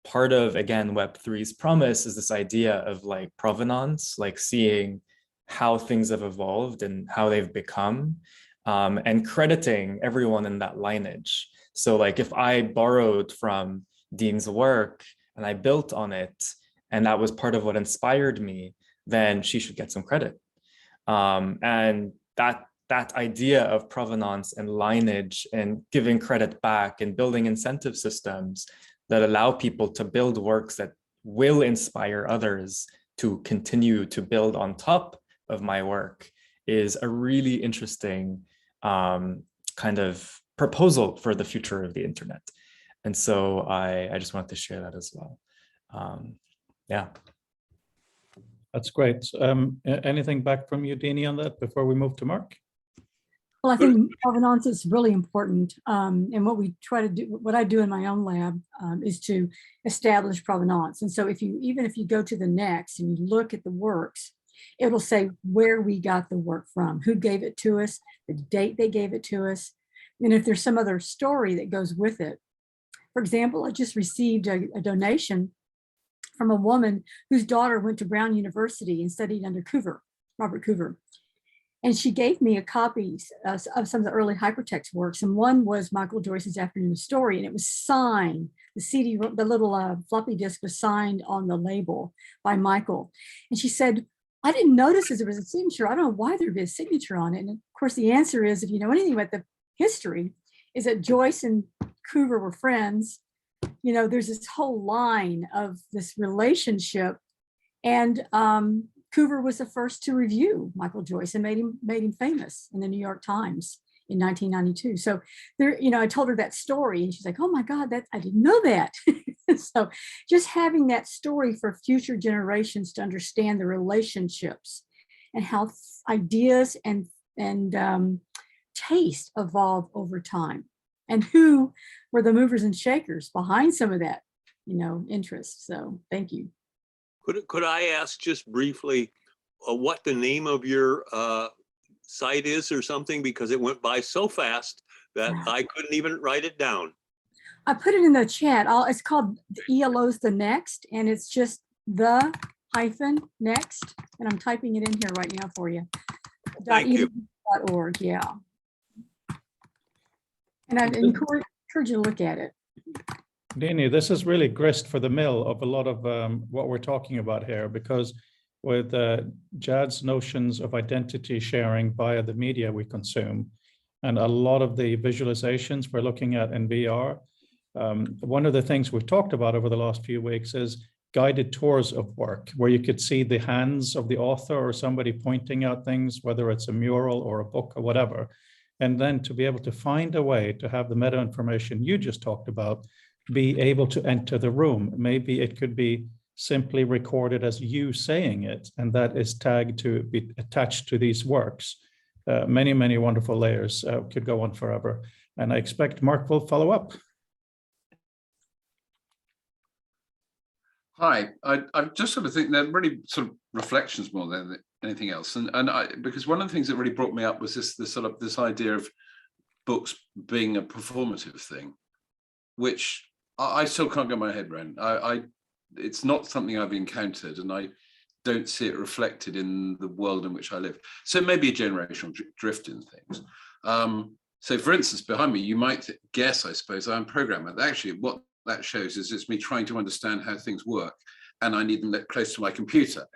part of, again, Web3's promise is this idea of like provenance, like seeing how things have evolved and how they've become, and crediting everyone in that lineage. So like if I borrowed from Dean's work and I built on it, and that was part of what inspired me, then she should get some credit. And that idea of provenance and lineage and giving credit back and building incentive systems that allow people to build works that will inspire others to continue to build on top of my work is a really interesting kind of proposal for the future of the internet. And so I just wanted to share that as well. Yeah. That's great. Anything back from you, Deanie, on that before we move to Mark? Well, I think provenance is really important. And what we try to do, what I do in my own lab, is to establish provenance. And so even if you go to the next and you look at the works, it'll say where we got the work from, who gave it to us, the date they gave it to us, and if there's some other story that goes with it. For example, I just received a donation from a woman whose daughter went to Brown University and studied under Robert Coover. And she gave me a copy of some of the early hypertext works. And one was Michael Joyce's Afternoon of Story, and it was signed. The CD, the little floppy disk was signed on the label by Michael. And she said, I didn't notice there was a signature. I don't know why there'd be a signature on it. And of course, the answer is, if you know anything about the history, is that Joyce and Coover were friends. You know, there's this whole line of this relationship. And Coover was the first to review Michael Joyce and made him famous in the New York Times. in 1992. So there, you know, I told her that story and she's like, oh my God, I didn't know that. So just having that story for future generations to understand the relationships and how ideas and taste evolve over time, and who were the movers and shakers behind some of that, you know, interest. So thank you. Could I ask just briefly what the name of your site is or something, because it went by so fast that I couldn't even write it down. I put it in the chat. It's called ELO's The Next, and it's just the -next, and I'm typing it in here right now for you. Thank you. .org, yeah. And I'd encourage you to look at it. Dini, this is really grist for the mill of a lot of what we're talking about here, because with Jad's notions of identity sharing via the media we consume, and a lot of the visualizations we're looking at in VR, one of the things we've talked about over the last few weeks is guided tours of work, where you could see the hands of the author or somebody pointing out things, whether it's a mural or a book or whatever. And then to be able to find a way to have the meta information you just talked about be able to enter the room. Maybe it could be simply recorded as you saying it, and that is tagged to be attached to these works. Many, many wonderful layers, could go on forever. And I expect Mark will follow up. Hi, I just sort of think they're really sort of reflections more than anything else, and because one of the things that really brought me up was this idea of books being a performative thing, which I still can't get my head around. It's not something I've encountered, and I don't see it reflected in the world in which I live. So maybe a generational drift in things. So, for instance, behind me, you might guess, I suppose, I'm a programmer. Actually, what that shows is it's me trying to understand how things work, and I need them close to my computer.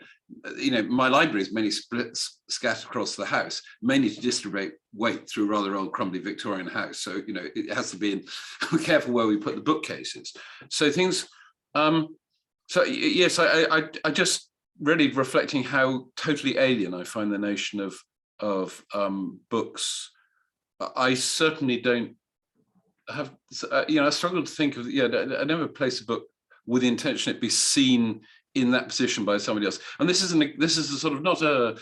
You know, my library is many splits scattered across the house, mainly to distribute weight through a rather old crumbly Victorian house. So, you know, it has to be in, we're careful where we put the bookcases. So things, so yes, I just really reflecting how totally alien I find the notion of books. I certainly don't have, you know, I struggle to think of, I never place a book with the intention it be seen in that position by somebody else. And this is a sort of not a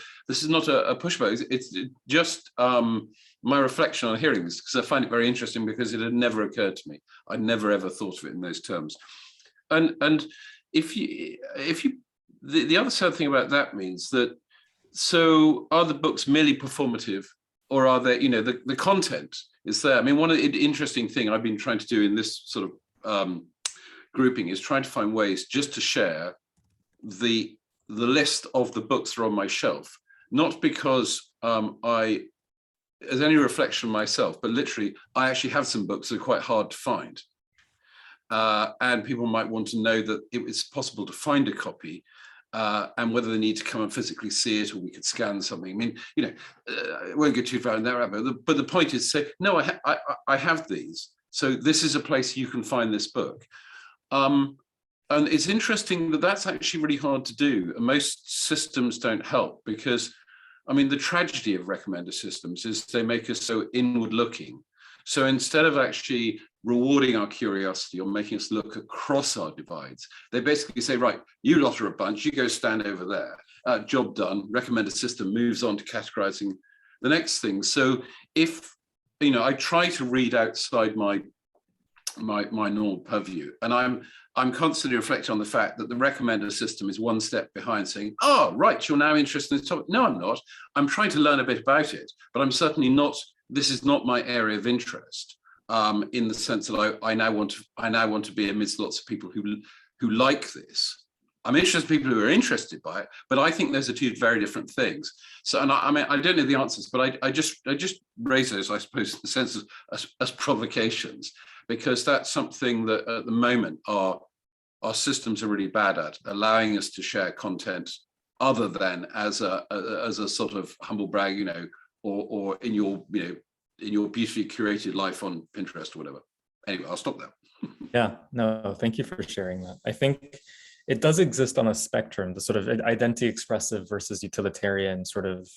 pushback. It's just my reflection on hearing this, because I find it very interesting, because it had never occurred to me. I never ever thought of it in those terms. And if you the other sad thing about that means that, so are the books merely performative, or are they, you know, the content is there? I mean, one of the interesting thing I've been trying to do in this sort of grouping is trying to find ways just to share the list of the books that are on my shelf, not because as any reflection on myself, but literally I actually have some books that are quite hard to find, and people might want to know that it's possible to find a copy, and whether they need to come and physically see it, or we could scan something. I mean, you know, I won't go too far in there, but the point is to say, no, I have these, so this is a place you can find this book. And it's interesting that that's actually really hard to do, and most systems don't help, because, I mean, the tragedy of recommender systems is they make us so inward looking. So instead of actually rewarding our curiosity or making us look across our divides, they basically say, right, you lot are a bunch, you go stand over there, job done. Recommender system moves on to categorizing the next thing. So if, you know, I try to read outside my normal purview, and I'm constantly reflecting on the fact that the recommender system is one step behind, saying, oh, right, you're now interested in this topic. No, I'm not. I'm trying to learn a bit about it, but I'm certainly not, this is not my area of interest, in the sense that I now want to be amidst lots of people who like this. I'm interested in people who are interested by it, but I think those are two very different things. So, and I mean, I don't know the answers, but I just raise those, I suppose, in the sense of as provocations, because that's something that at the moment our systems are really bad at, allowing us to share content other than as a sort of humble brag, you know, or in your, you know, in your beautifully curated life on Pinterest or whatever. Anyway, I'll stop there. Yeah, no, thank you for sharing that. I think it does exist on a spectrum, the sort of identity expressive versus utilitarian sort of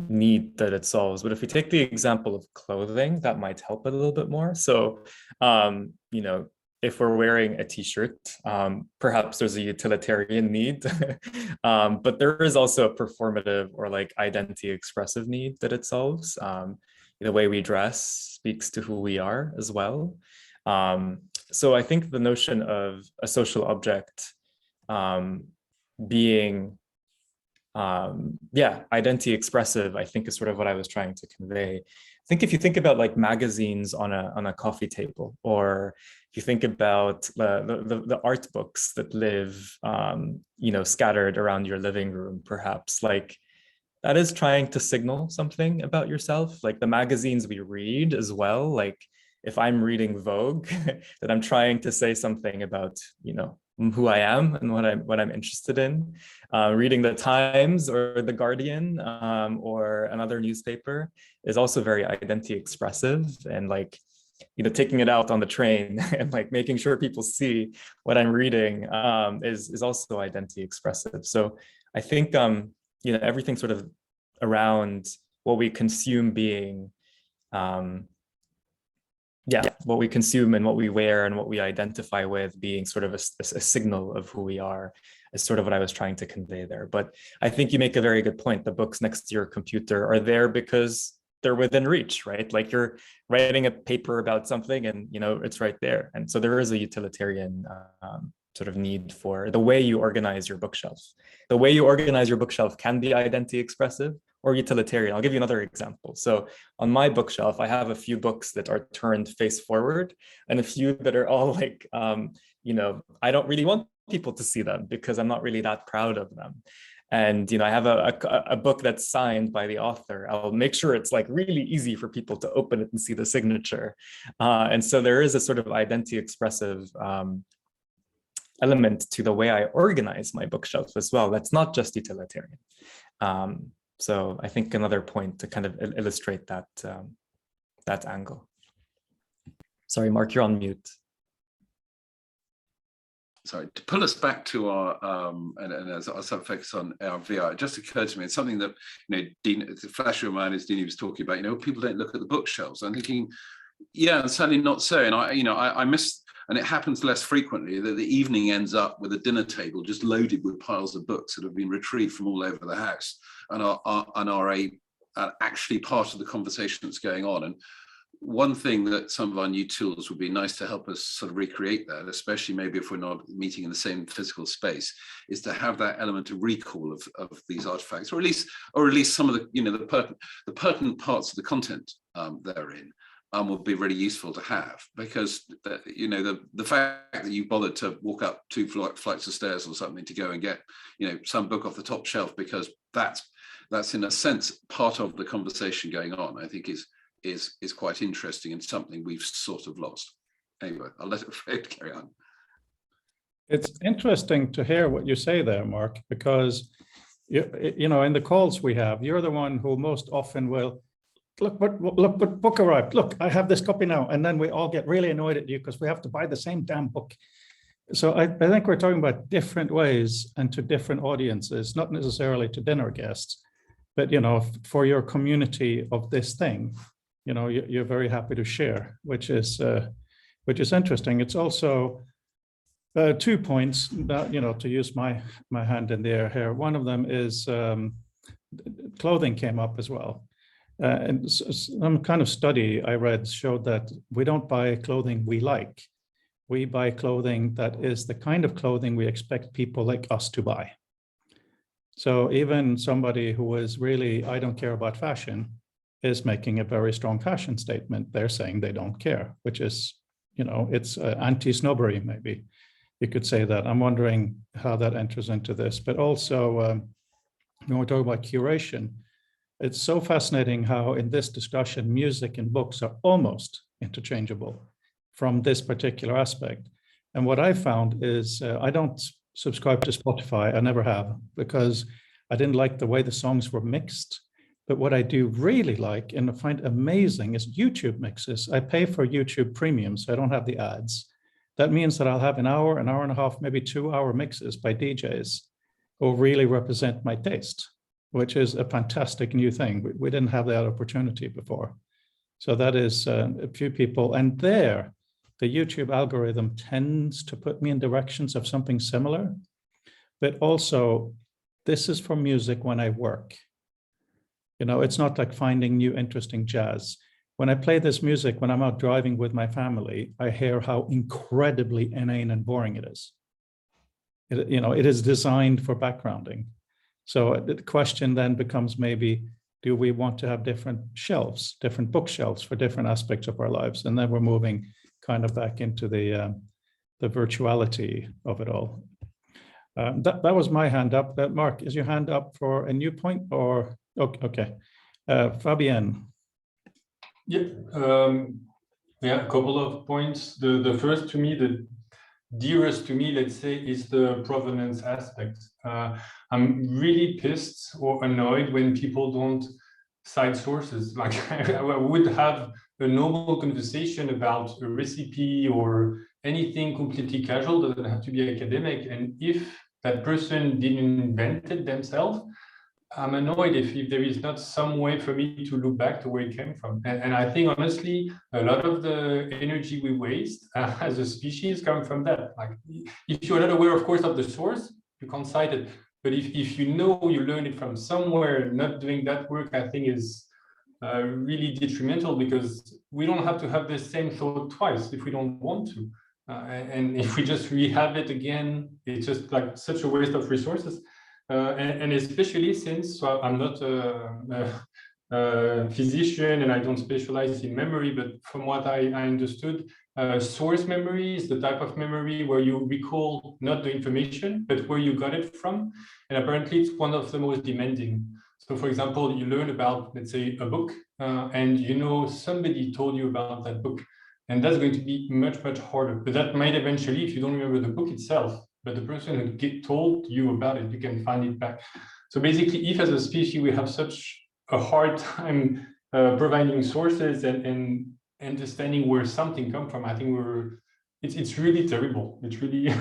need that it solves. But if we take the example of clothing, that might help it a little bit more. So, you know, if we're wearing a t-shirt, perhaps there's a utilitarian need, but there is also a performative or like identity expressive need that it solves. The way we dress speaks to who we are as well. So I think the notion of a social object being identity expressive, I think is sort of what I was trying to convey. I think if you think about like magazines on a coffee table, or if you think about the art books that live, you know, scattered around your living room, perhaps, like that is trying to signal something about yourself. Like the magazines we read as well, like if I'm reading Vogue, that I'm trying to say something about, you know, who I am and what I'm interested in. Reading the Times or the Guardian or another newspaper is also very identity expressive, and like, you know, taking it out on the train and like making sure people see what I'm reading is also identity expressive. So I think you know, everything sort of around what we consume being what we consume and what we wear and what we identify with being sort of a signal of who we are is sort of what I was trying to convey there. But I think you make a very good point. The books next to your computer are there because they're within reach, right? Like you're writing a paper about something and, you know, it's right there. And so there is a utilitarian sort of need for the way you organize your bookshelf. The way you organize your bookshelf can be identity expressive or utilitarian. I'll give you another example. So on my bookshelf, I have a few books that are turned face forward and a few that are all like, you know, I don't really want people to see them because I'm not really that proud of them. And, you know, I have a book that's signed by the author. I'll make sure it's like really easy for people to open it and see the signature. And so there is a sort of identity expressive element to the way I organize my bookshelf as well. That's not just utilitarian. So I think another point to kind of illustrate that that angle. Sorry, Mark, you're on mute. Sorry, to pull us back to our and as I sort of focus on our VR, it just occurred to me, it's something that, you know, Dean, the flash of mine is Dean was talking about, you know, people don't look at the bookshelves. I'm thinking, yeah, and certainly not so. And I miss, and it happens less frequently, that the evening ends up with a dinner table just loaded with piles of books that have been retrieved from all over the house and are actually part of the conversation that's going on. And one thing that some of our new tools would be nice to help us sort of recreate that, especially maybe if we're not meeting in the same physical space, is to have that element of recall of these artifacts, or at least some of the, you know, the pertinent parts of the content therein. Would be really useful to have, because you know, the fact that you bothered to walk up 2 flights of stairs or something to go and get, you know, some book off the top shelf, because that's in a sense part of the conversation going on, I think is quite interesting and something we've sort of lost. Anyway, I'll let it carry on. It's interesting to hear what you say there, Mark, because you know, in the calls we have, you're the one who most often will look what book arrived. Look, I have this copy now. And then we all get really annoyed at you because we have to buy the same damn book. So I think we're talking about different ways and to different audiences, not necessarily to dinner guests, but, you know, for your community of this thing, you know, you're very happy to share, which is interesting. It's also 2 points that, you know, to use my hand in the air here. One of them is clothing came up as well. And some kind of study I read showed that we don't buy clothing we like. We buy clothing that is the kind of clothing we expect people like us to buy. So even somebody who is really, I don't care about fashion, is making a very strong fashion statement. They're saying they don't care, which is, you know, it's anti-snobbery, maybe you could say that. I'm wondering how that enters into this. But also, when we're talking about curation, it's so fascinating how in this discussion, music and books are almost interchangeable from this particular aspect. And what I found is I don't subscribe to Spotify. I never have, because I didn't like the way the songs were mixed. But what I do really like and I find amazing is YouTube mixes. I pay for YouTube Premium, so I don't have the ads. That means that I'll have an hour and a half, maybe 2 hour mixes by DJs who really represent my taste, which is a fantastic new thing. We didn't have that opportunity before. So that is a few people. And there, the YouTube algorithm tends to put me in directions of something similar. But also, this is for music when I work. You know, it's not like finding new interesting jazz. When I play this music, when I'm out driving with my family, I hear how incredibly inane and boring it is. It is designed for backgrounding. So the question then becomes maybe, do we want to have different shelves, different bookshelves for different aspects of our lives? And then we're moving kind of back into the virtuality of it all. That was my hand up. Mark, is your hand up for a new point or? Okay. Fabienne. Yeah, a couple of points. The first to me, the dearest to me, let's say, is the provenance aspect. I'm really pissed or annoyed when people don't cite sources. Like I would have a normal conversation about a recipe or anything completely casual, doesn't have to be academic. And if that person didn't invent it themselves, I'm annoyed if there is not some way for me to look back to where it came from. And I think, honestly, a lot of the energy we waste as a species come from that. Like, if you're not aware, of course, of the source, you can't cite it. But if you know you learn it from somewhere, not doing that work, I think is really detrimental, because we don't have to have the same thought twice if we don't want to. And if we just rehab it again, it's just like such a waste of resources. And especially since I'm not a physician and I don't specialize in memory, but from what I understood, source memory is the type of memory where you recall not the information, but where you got it from. And apparently it's one of the most demanding. So for example, you learn about, let's say, a book, and somebody told you about that book. And that's going to be much, much harder. But that might eventually, if you don't remember the book itself, but the person who told you about it, you can find it back. So basically, if as a species we have such a hard time providing sources and understanding where something comes from, I think it's really terrible. It's really,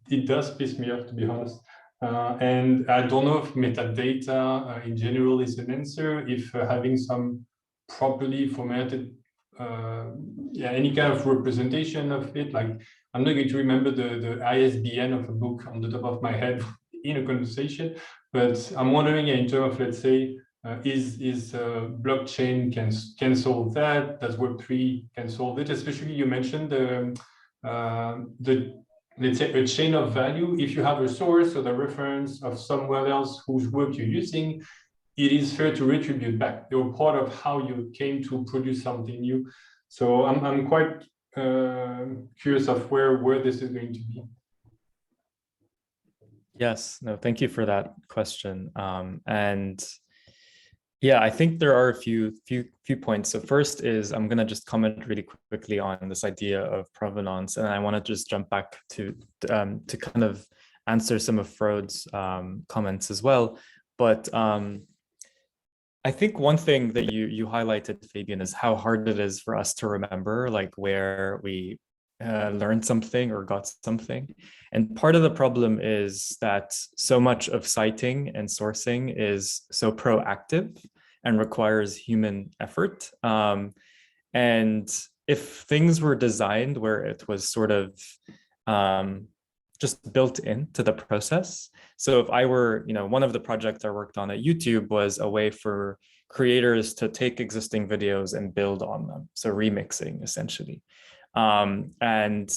it does piss me off, to be honest. And I don't know if metadata in general is an answer, if having some properly formatted any kind of representation of it. Like, I'm not going to remember the ISBN of a book on the top of my head in a conversation, but I'm wondering in terms of, let's say, is blockchain can solve that? Does Web3 can solve it? Especially you mentioned the let's say a chain of value. If you have a source or the reference of someone else whose work you're using, it is fair to retribute back. You're part of how you came to produce something new. So I'm quite curious of where this is going to be. Yes, no, thank you for that question. And yeah, I think there are a few points. So first is I'm gonna just comment really quickly on this idea of provenance, and I want to just jump back to kind of answer some of Freud's comments as well. But I think one thing that you highlighted, Fabian, is how hard it is for us to remember, like, where we learned something or got something. And part of the problem is that so much of citing and sourcing is so proactive and requires human effort. And if things were designed where it was sort of just built into the process. So if I were, one of the projects I worked on at YouTube was a way for creators to take existing videos and build on them. So remixing, essentially. And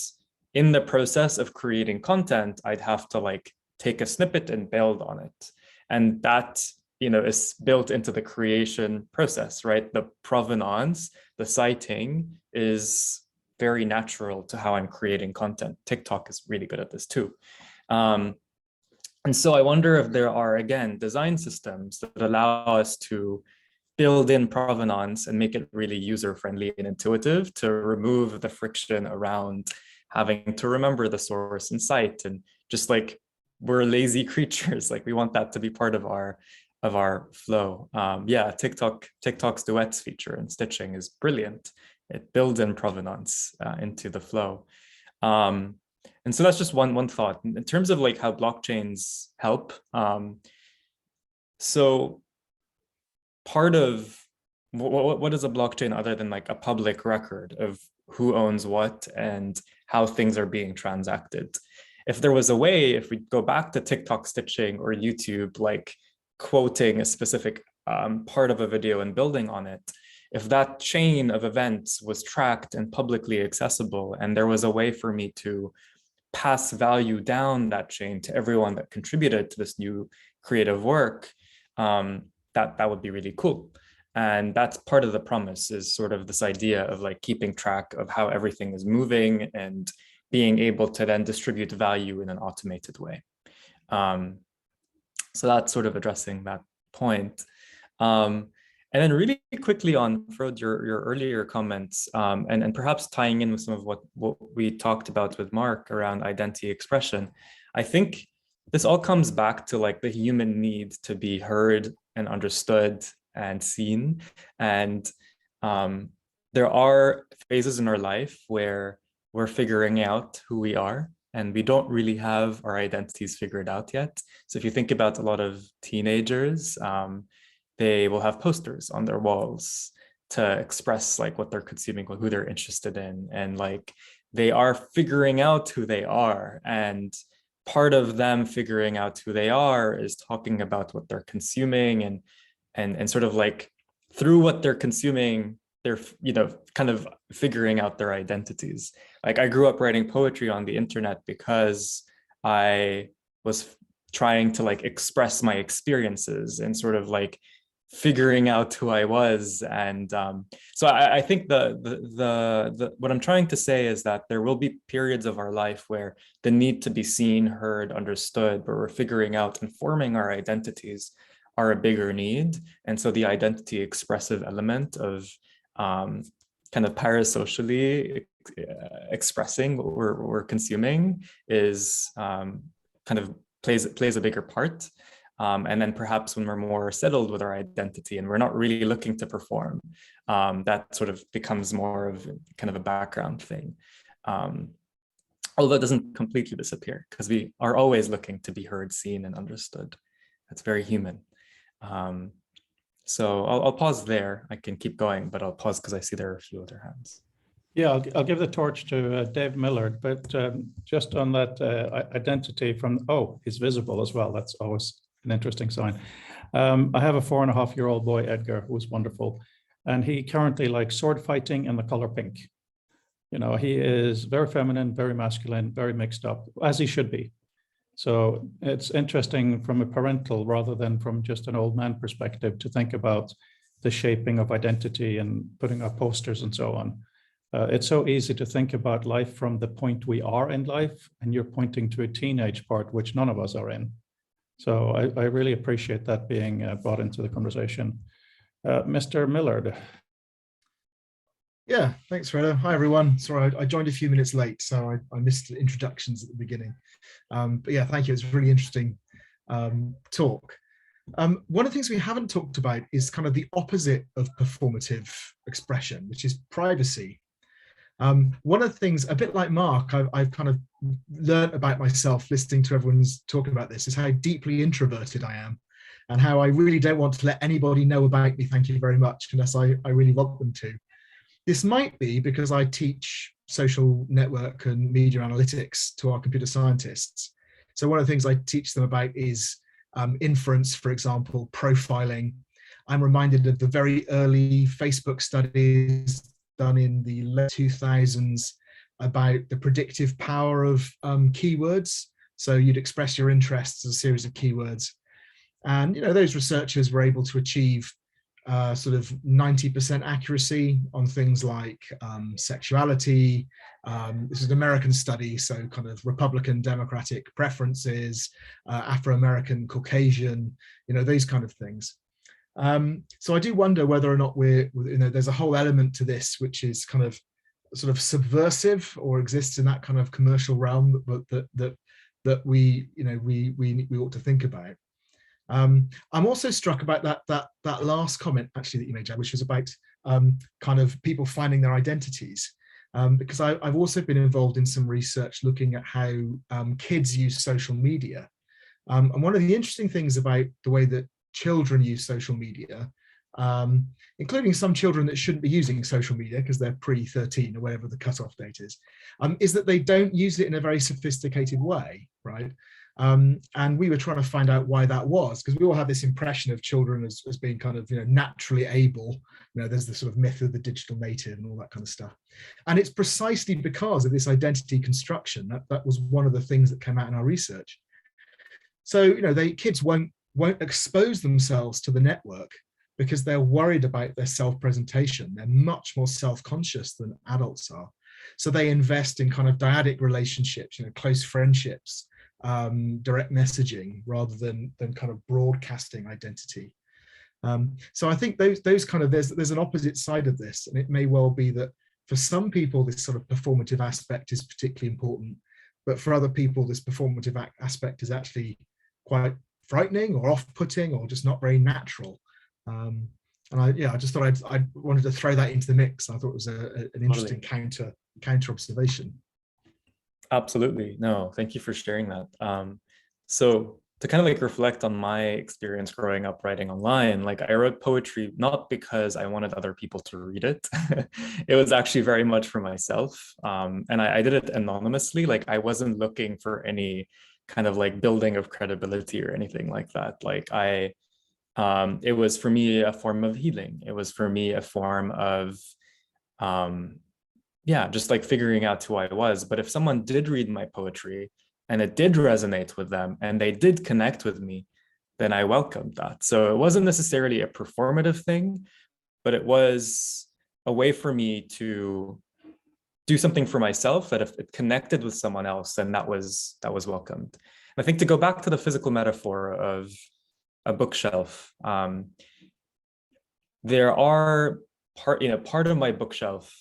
in the process of creating content, I'd have to take a snippet and build on it. And that, is built into the creation process, right? The provenance, the citing is very natural to how I'm creating content. TikTok is really good at this too. And so I wonder if there are, again, design systems that allow us to build in provenance and make it really user-friendly and intuitive to remove the friction around having to remember the source and cite. And just we're lazy creatures, we want that to be part of our flow. Yeah, TikTok's duets feature and stitching is brilliant. It builds in provenance into the flow. And so that's just one thought. In terms of how blockchains help, So part of what is a blockchain other than like a public record of who owns what and how things are being transacted? If there was a way, if we go back to TikTok stitching or YouTube, like quoting a specific part of a video and building on it, if that chain of events was tracked and publicly accessible, and there was a way for me to pass value down that chain to everyone that contributed to this new creative work, that would be really cool. And that's part of the promise, is sort of this idea of like keeping track of how everything is moving and being able to then distribute value in an automated way. So that's sort of addressing that point. And then really quickly on Frode, your earlier comments, and perhaps tying in with some of what we talked about with Mark around identity expression, I think this all comes back to like the human need to be heard and understood and seen. And there are phases in our life where we're figuring out who we are, and we don't really have our identities figured out yet. So if you think about a lot of teenagers, they will have posters on their walls to express like what they're consuming, who they're interested in, and like they are figuring out who they are. And part of them figuring out who they are is talking about what they're consuming, and sort of like through what they're consuming, they're, you know, kind of figuring out their identities. Like I grew up writing poetry on the internet because I was trying to like express my experiences and sort of like figuring out who I was. And so I think the what I'm trying to say is that there will be periods of our life where the need to be seen, heard, understood, where we're figuring out and forming our identities are a bigger need. And so the identity expressive element of kind of parasocially expressing what we're consuming is kind of plays a bigger part. And then perhaps when we're more settled with our identity and we're not really looking to perform, that sort of becomes more of kind of a background thing. Although it doesn't completely disappear, because we are always looking to be heard, seen, and understood. That's very human. So I'll pause there. I can keep going, but I'll pause because I see there are a few other hands. Yeah, I'll give the torch to Dave Millard, but just on that identity from, oh, he's visible as well. That's always an interesting sign. I have a 4.5-year-old boy, Edgar, who's wonderful. And he currently likes sword fighting and the color pink. You know, he is very feminine, very masculine, very mixed up, as he should be. So it's interesting from a parental rather than from just an old man perspective to think about the shaping of identity and putting up posters and so on. It's so easy to think about life from the point we are in life, and you're pointing to a teenage part, which none of us are in. So I really appreciate that being brought into the conversation. Mr. Millard. Yeah, thanks, Fredo. Hi, everyone. Sorry, I joined a few minutes late, so I missed the introductions at the beginning. But yeah, thank you. It's a really interesting talk. One of the things we haven't talked about is kind of the opposite of performative expression, which is privacy. One of the things, a bit like Mark, I've kind of learned about myself listening to everyone's talking about this, is how deeply introverted I am and how I really don't want to let anybody know about me, thank you very much, unless I really want them to. This might be because I teach social network and media analytics to our computer scientists. So one of the things I teach them about is inference, for example, profiling. I'm reminded of the very early Facebook studies done in the late 2000s about the predictive power of keywords. So you'd express your interests as a series of keywords. And you know, those researchers were able to achieve sort of 90% accuracy on things like sexuality. This is an American study, so kind of Republican, Democratic preferences, Afro-American, Caucasian, you know, those kind of things. So I do wonder whether or not we're, you know, there's a whole element to this which is kind of sort of subversive or exists in that kind of commercial realm that we, you know, we ought to think about. I'm also struck about that last comment actually that you made, Jad, which was about kind of people finding their identities, because I've also been involved in some research looking at how kids use social media, and one of the interesting things about the way that children use social media, including some children that shouldn't be using social media because they're pre-13 or whatever the cutoff date is that they don't use it in a very sophisticated way, right? And we were trying to find out why that was, because we all have this impression of children as being kind of, naturally able. There's the sort of myth of the digital native and all that kind of stuff. And it's precisely because of this identity construction that was one of the things that came out in our research. So, kids won't expose themselves to the network because they're worried about their self-presentation. They're much more self-conscious than adults are. So they invest in kind of dyadic relationships, close friendships, direct messaging, rather than kind of broadcasting identity. So I think those kind of, there's an opposite side of this, and it may well be that for some people this sort of performative aspect is particularly important, but for other people this performative aspect is actually quite frightening or off-putting or just not very natural. And I just thought I wanted to throw that into the mix. I thought it was an interesting counter observation. Absolutely. No, thank you for sharing that. So to kind of like reflect on my experience growing up writing online, like I wrote poetry not because I wanted other people to read it. It was actually very much for myself. And I did it anonymously. Like I wasn't looking for any kind of like building of credibility or anything like that. Like it was for me a form of healing. It was for me a form of just like figuring out who I was. But if someone did read my poetry and it did resonate with them and they did connect with me, then I welcomed that. So it wasn't necessarily a performative thing, but it was a way for me to do something for myself that if it connected with someone else, then that was welcomed. And I think to go back to the physical metaphor of a bookshelf, there are part of my bookshelf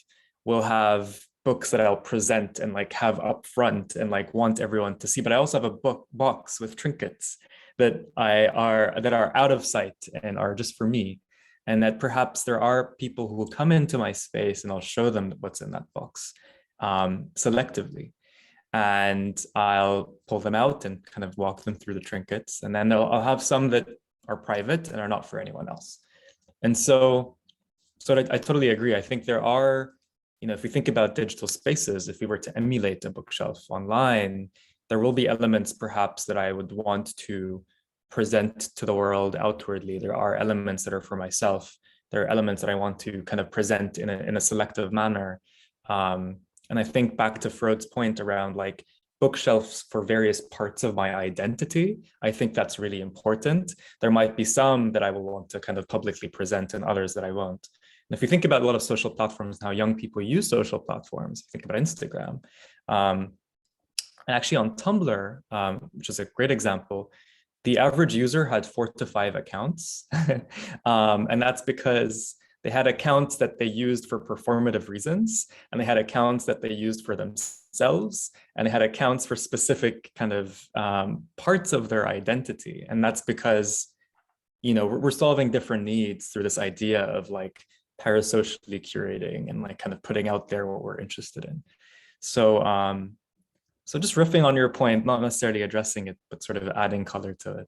will have books that I'll present and like have up front and like want everyone to see, but I also have a box with trinkets that are out of sight and are just for me. And that perhaps there are people who will come into my space and I'll show them what's in that box selectively. And I'll pull them out and kind of walk them through the trinkets. And then I'll have some that are private and are not for anyone else. And so I totally agree. I think there are, if we think about digital spaces, if we were to emulate a bookshelf online, there will be elements perhaps that I would want to present to the world outwardly. There are elements that are for myself. There are elements that I want to kind of present in a selective manner. And I think back to Freud's point around like bookshelves for various parts of my identity, I think that's really important. There might be some that I will want to kind of publicly present and others that I won't. And if you think about a lot of social platforms, how young people use social platforms, think about Instagram. And actually on Tumblr, which is a great example, the average user had 4 to 5 accounts. And that's because they had accounts that they used for performative reasons, and they had accounts that they used for themselves, and they had accounts for specific kind of parts of their identity. And that's because, we're solving different needs through this idea of like parasocially curating and like kind of putting out there what we're interested in. So just riffing on your point, not necessarily addressing it, but sort of adding color to it.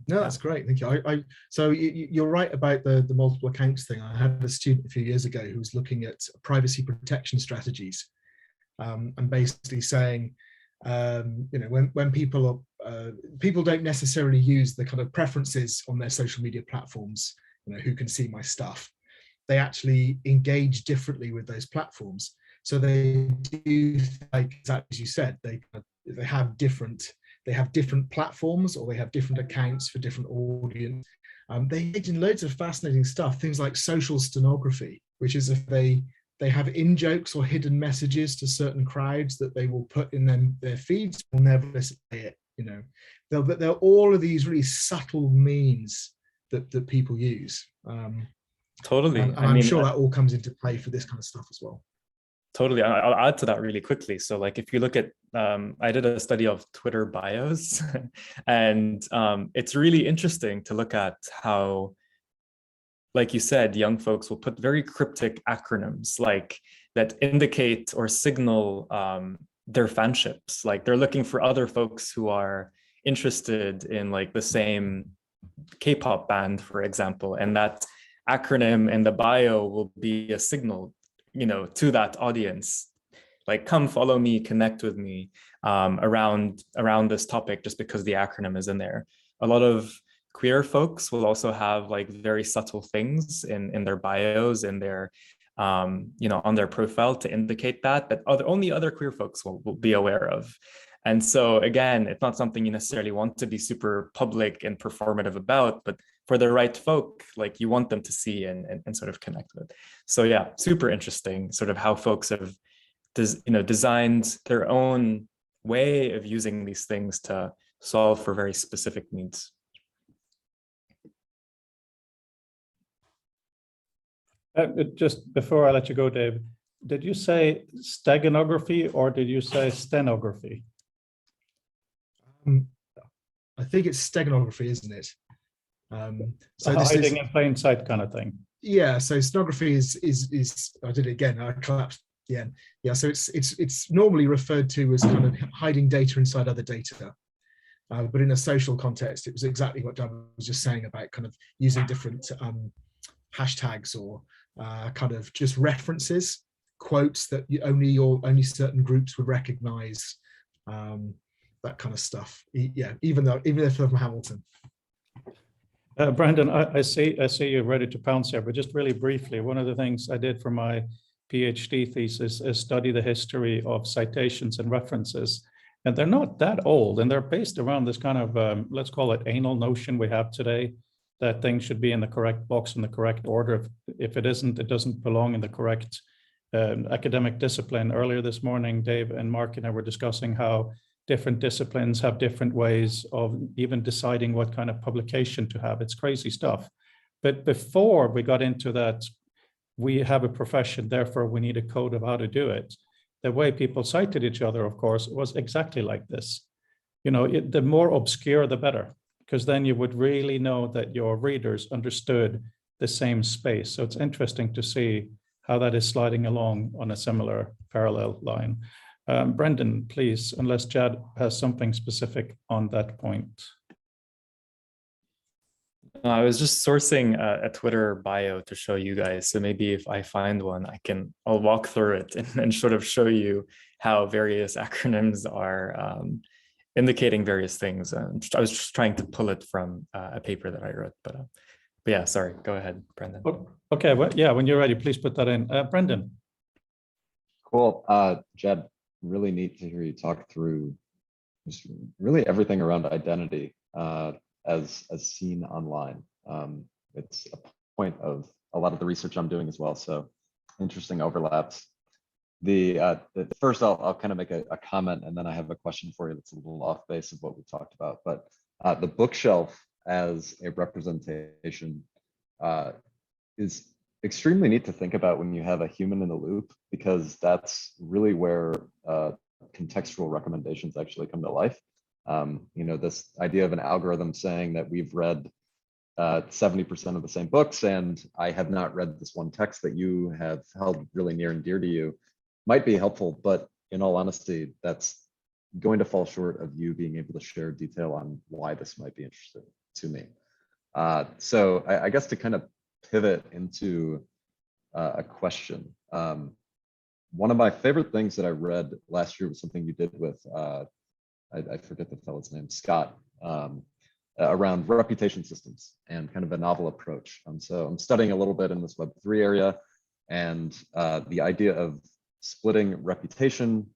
No, that's great. Thank you. So you're right about the multiple accounts thing. I had a student a few years ago who was looking at privacy protection strategies, and basically saying, when people don't necessarily use the kind of preferences on their social media platforms, who can see my stuff, they actually engage differently with those platforms. So they do, like exactly as you said, they have different platforms, or they have different accounts for different audience. They engage in loads of fascinating stuff, things like social stenography, which is if they have in-jokes or hidden messages to certain crowds that they will put in their feeds, will never say it. They're all of these really subtle means that people use. Totally. And I'm sure that all comes into play for this kind of stuff as well. Totally. I'll add to that really quickly. So like if you look at, I did a study of Twitter bios and it's really interesting to look at how, like you said, young folks will put very cryptic acronyms like that indicate or signal their fanships. Like they're looking for other folks who are interested in like the same K-pop band, for example, and that acronym in the bio will be a signal, to that audience, like, come follow me, connect with me around this topic, just because the acronym is in there. A lot of queer folks will also have like very subtle things in their bios, in their on their profile, to indicate that only other queer folks will be aware of. And so again, it's not something you necessarily want to be super public and performative about, but for the right folk, like, you want them to see and sort of connect with. So yeah, super interesting sort of how folks have designed their own way of using these things to solve for very specific needs. Just before I let you go, Dave, did you say steganography or did you say stenography? I think it's steganography, isn't it? So hiding in plain sight kind of thing. Yeah. So stenography is I did it again. I collapsed the end. Yeah. So it's normally referred to as kind of hiding data inside other data. But in a social context, it was exactly what Jad was just saying about kind of using different hashtags or kind of just references, quotes that only certain groups would recognize, that kind of stuff. Yeah, even if they're from Hamilton. Brandon, I see you're ready to pounce here, but just really briefly, one of the things I did for my PhD thesis is study the history of citations and references. And they're not that old, and they're based around this kind of, let's call it anal notion we have today, that things should be in the correct box in the correct order. If it isn't, it doesn't belong in the correct academic discipline. Earlier this morning, Dave and Mark and I were discussing how different disciplines have different ways of even deciding what kind of publication to have. It's crazy stuff. But before we got into that, we have a profession, therefore we need a code of how to do it. The way people cited each other, of course, was exactly like this. The more obscure, the better, because then you would really know that your readers understood the same space. So it's interesting to see how that is sliding along on a similar parallel line. Brendan, please, unless Jad has something specific on that point. I was just sourcing a Twitter bio to show you guys. So maybe if I find one, I'll walk through it and sort of show you how various acronyms are indicating various things. I was just trying to pull it from a paper that I wrote, but yeah, sorry, go ahead, Brendan. Okay, well, yeah, when you're ready, please put that in. Brendan. Cool. Jad, really neat to hear you talk through just really everything around identity as seen online. It's a point of a lot of the research I'm doing as well. So interesting overlaps. First, I'll kind of make a comment, and then I have a question for you that's a little off base of what we talked about. But the bookshelf as a representation is extremely neat to think about when you have a human in the loop, because that's really where contextual recommendations actually come to life. This idea of an algorithm saying that we've read 70% of the same books, and I have not read this one text that you have held really near and dear to you, might be helpful, but in all honesty, that's going to fall short of you being able to share detail on why this might be interesting to me. So I guess to kind of pivot into a question, one of my favorite things that I read last year was something you did with, I forget the fellow's name, Scott, around reputation systems and kind of a novel approach. So I'm studying a little bit in this Web3 area, and the idea of splitting reputation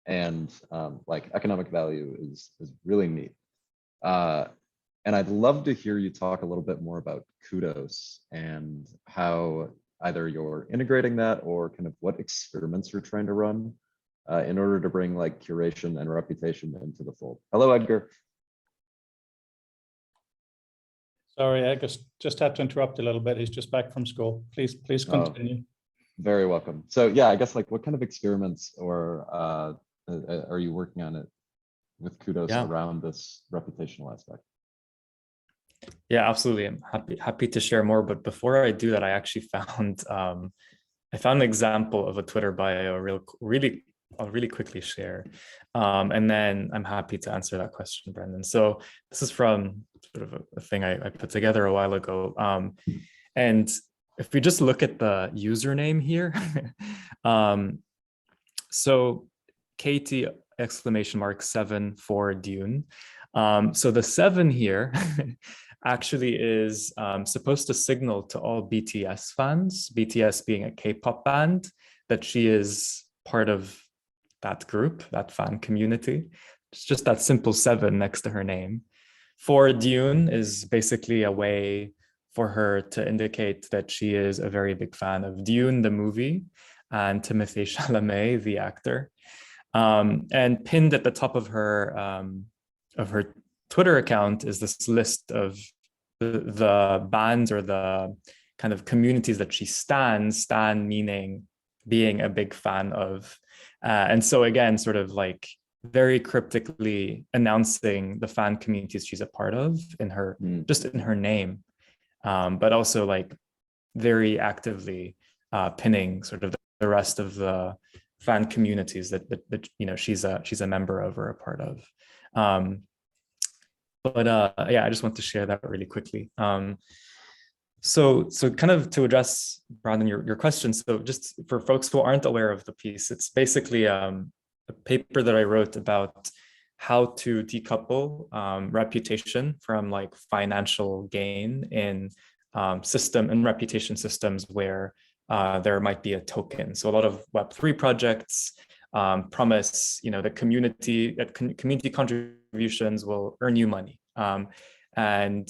and like economic value is really neat. And I'd love to hear you talk a little bit more about kudos and how either you're integrating that or kind of what experiments you're trying to run in order to bring like curation and reputation into the fold. Hello, Edgar. Sorry, I just had to interrupt a little bit. He's just back from school. Please continue. Very welcome. So yeah, I guess like what kind of experiments or are you working on it with kudos around this reputational aspect? Yeah, absolutely. I'm happy to share more. But before I do that, I actually found an example of a Twitter bio really I'll really quickly share. And then I'm happy to answer that question, Brendan. So this is from sort of a thing I put together a while ago. And if we just look at the username here, so Katie !7 for Dune. So the 7 here actually is supposed to signal to all BTS fans, BTS being a K-pop band, that she is part of that group, that fan community. It's just that simple 7 next to her name. For Dune is basically a way for her to indicate that she is a very big fan of Dune, the movie, and Timothée Chalamet, the actor. And pinned at the top of her Twitter account is this list of the bands or the kind of communities that she stands, stan meaning being a big fan of. And so again, sort of like very cryptically announcing the fan communities she's a part of in her, just in her name, but also like very actively pinning sort of the rest of the fan communities that you know she's a member of or a part of. Yeah, I just want to share that really quickly. So kind of to address, Brandon, your question. So just for folks who aren't aware of the piece, it's basically a paper that I wrote about how to decouple reputation from like financial gain in system and reputation systems where there might be a token. So a lot of Web3 projects promise, you know, the community contributions will earn you money. And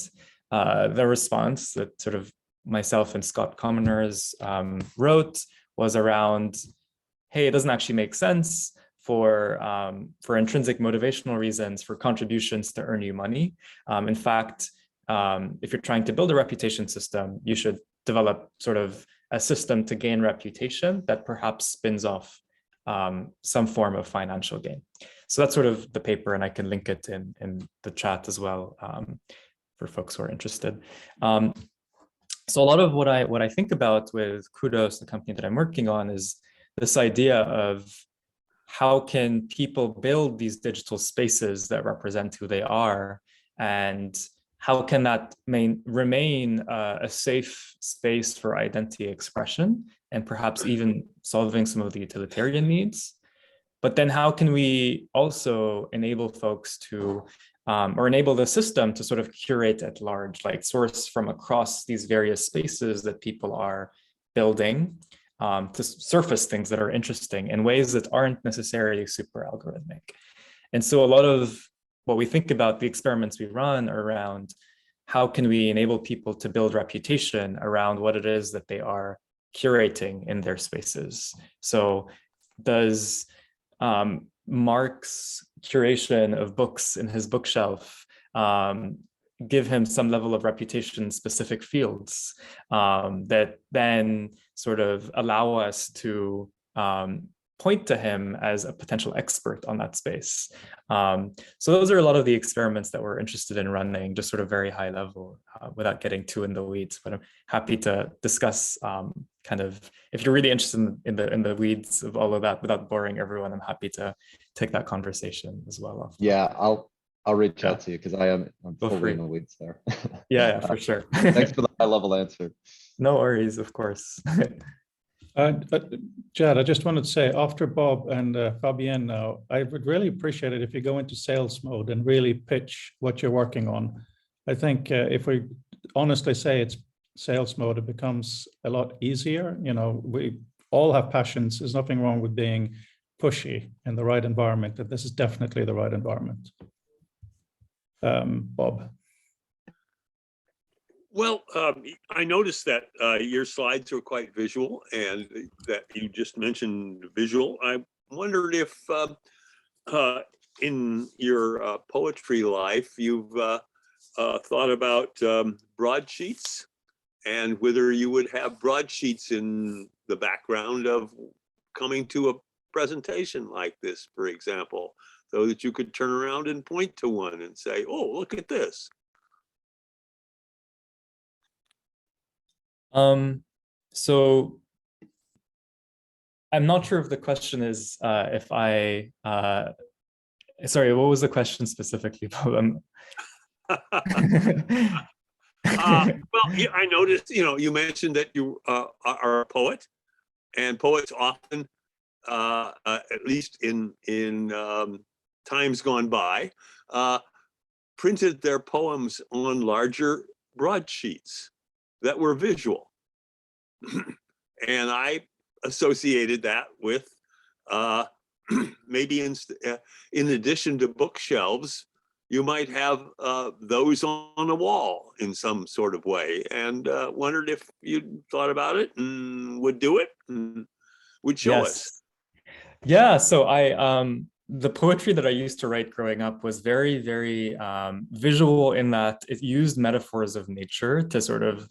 the response that sort of myself and Scott Commoners wrote was around, hey, it doesn't actually make sense for intrinsic motivational reasons for contributions to earn you money. In fact, if you're trying to build a reputation system, you should develop sort of a system to gain reputation that perhaps spins off some form of financial gain. So that's sort of the paper, and I can link it in the chat as well for folks who are interested. So a lot of what I think about with Kudos, the company that I'm working on, is this idea of how can people build these digital spaces that represent who they are, and how can that remain a safe space for identity expression and perhaps even solving some of the utilitarian needs. But then how can we also enable folks to, or enable the system to sort of curate at large, like source from across these various spaces that people are building to surface things that are interesting in ways that aren't necessarily super algorithmic. And so a lot of what we think about, the experiments we run around how can we enable people to build reputation around what it is that they are curating in their spaces. So does Mark's curation of books in his bookshelf give him some level of reputation specific fields that then sort of allow us to point to him as a potential expert on that space. So those are a lot of the experiments that we're interested in running, just sort of very high level without getting too in the weeds, but I'm happy to discuss kind of, if you're really interested in the weeds of all of that without boring everyone, I'm happy to take that conversation as well. Yeah, I'll reach out to you because I'm totally in the weeds there. Yeah, for sure. Thanks for the high level answer. No worries, of course. Jad, I just wanted to say, after Bob and Fabienne now, I would really appreciate it if you go into sales mode and really pitch what you're working on. I think if we honestly say it's sales mode, it becomes a lot easier. You know, we all have passions. There's nothing wrong with being pushy in the right environment, and this is definitely the right environment. Bob. Well, I noticed that your slides are quite visual, and that you just mentioned visual. I wondered if in your poetry life, you've thought about broadsheets, and whether you would have broadsheets in the background of coming to a presentation like this, for example, so that you could turn around and point to one and say, oh, look at this. So I'm not sure if the question is if I, sorry, what was the question specifically? Well, yeah, I noticed, you mentioned that you are a poet, and poets often, at least in times gone by, printed their poems on larger broadsheets that were visual. And I associated that with maybe in addition to bookshelves, you might have those on a wall in some sort of way, and wondered if you thought about it and would do it and would show us. Yeah, so the poetry that I used to write growing up was very, very visual in that it used metaphors of nature to sort of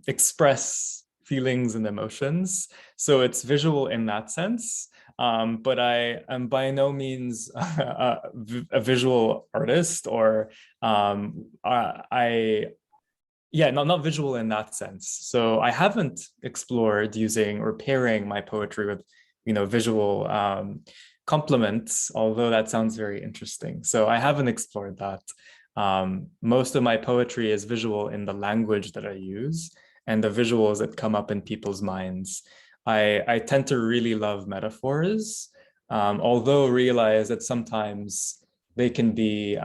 express feelings and emotions. So it's visual in that sense. But I am by no means a visual artist, or yeah, not visual in that sense. So I haven't explored using or pairing my poetry with, visual complements, although that sounds very interesting. So I haven't explored that. Most of my poetry is visual in the language that I use and the visuals that come up in people's minds. I tend to really love metaphors, although realize that sometimes they can be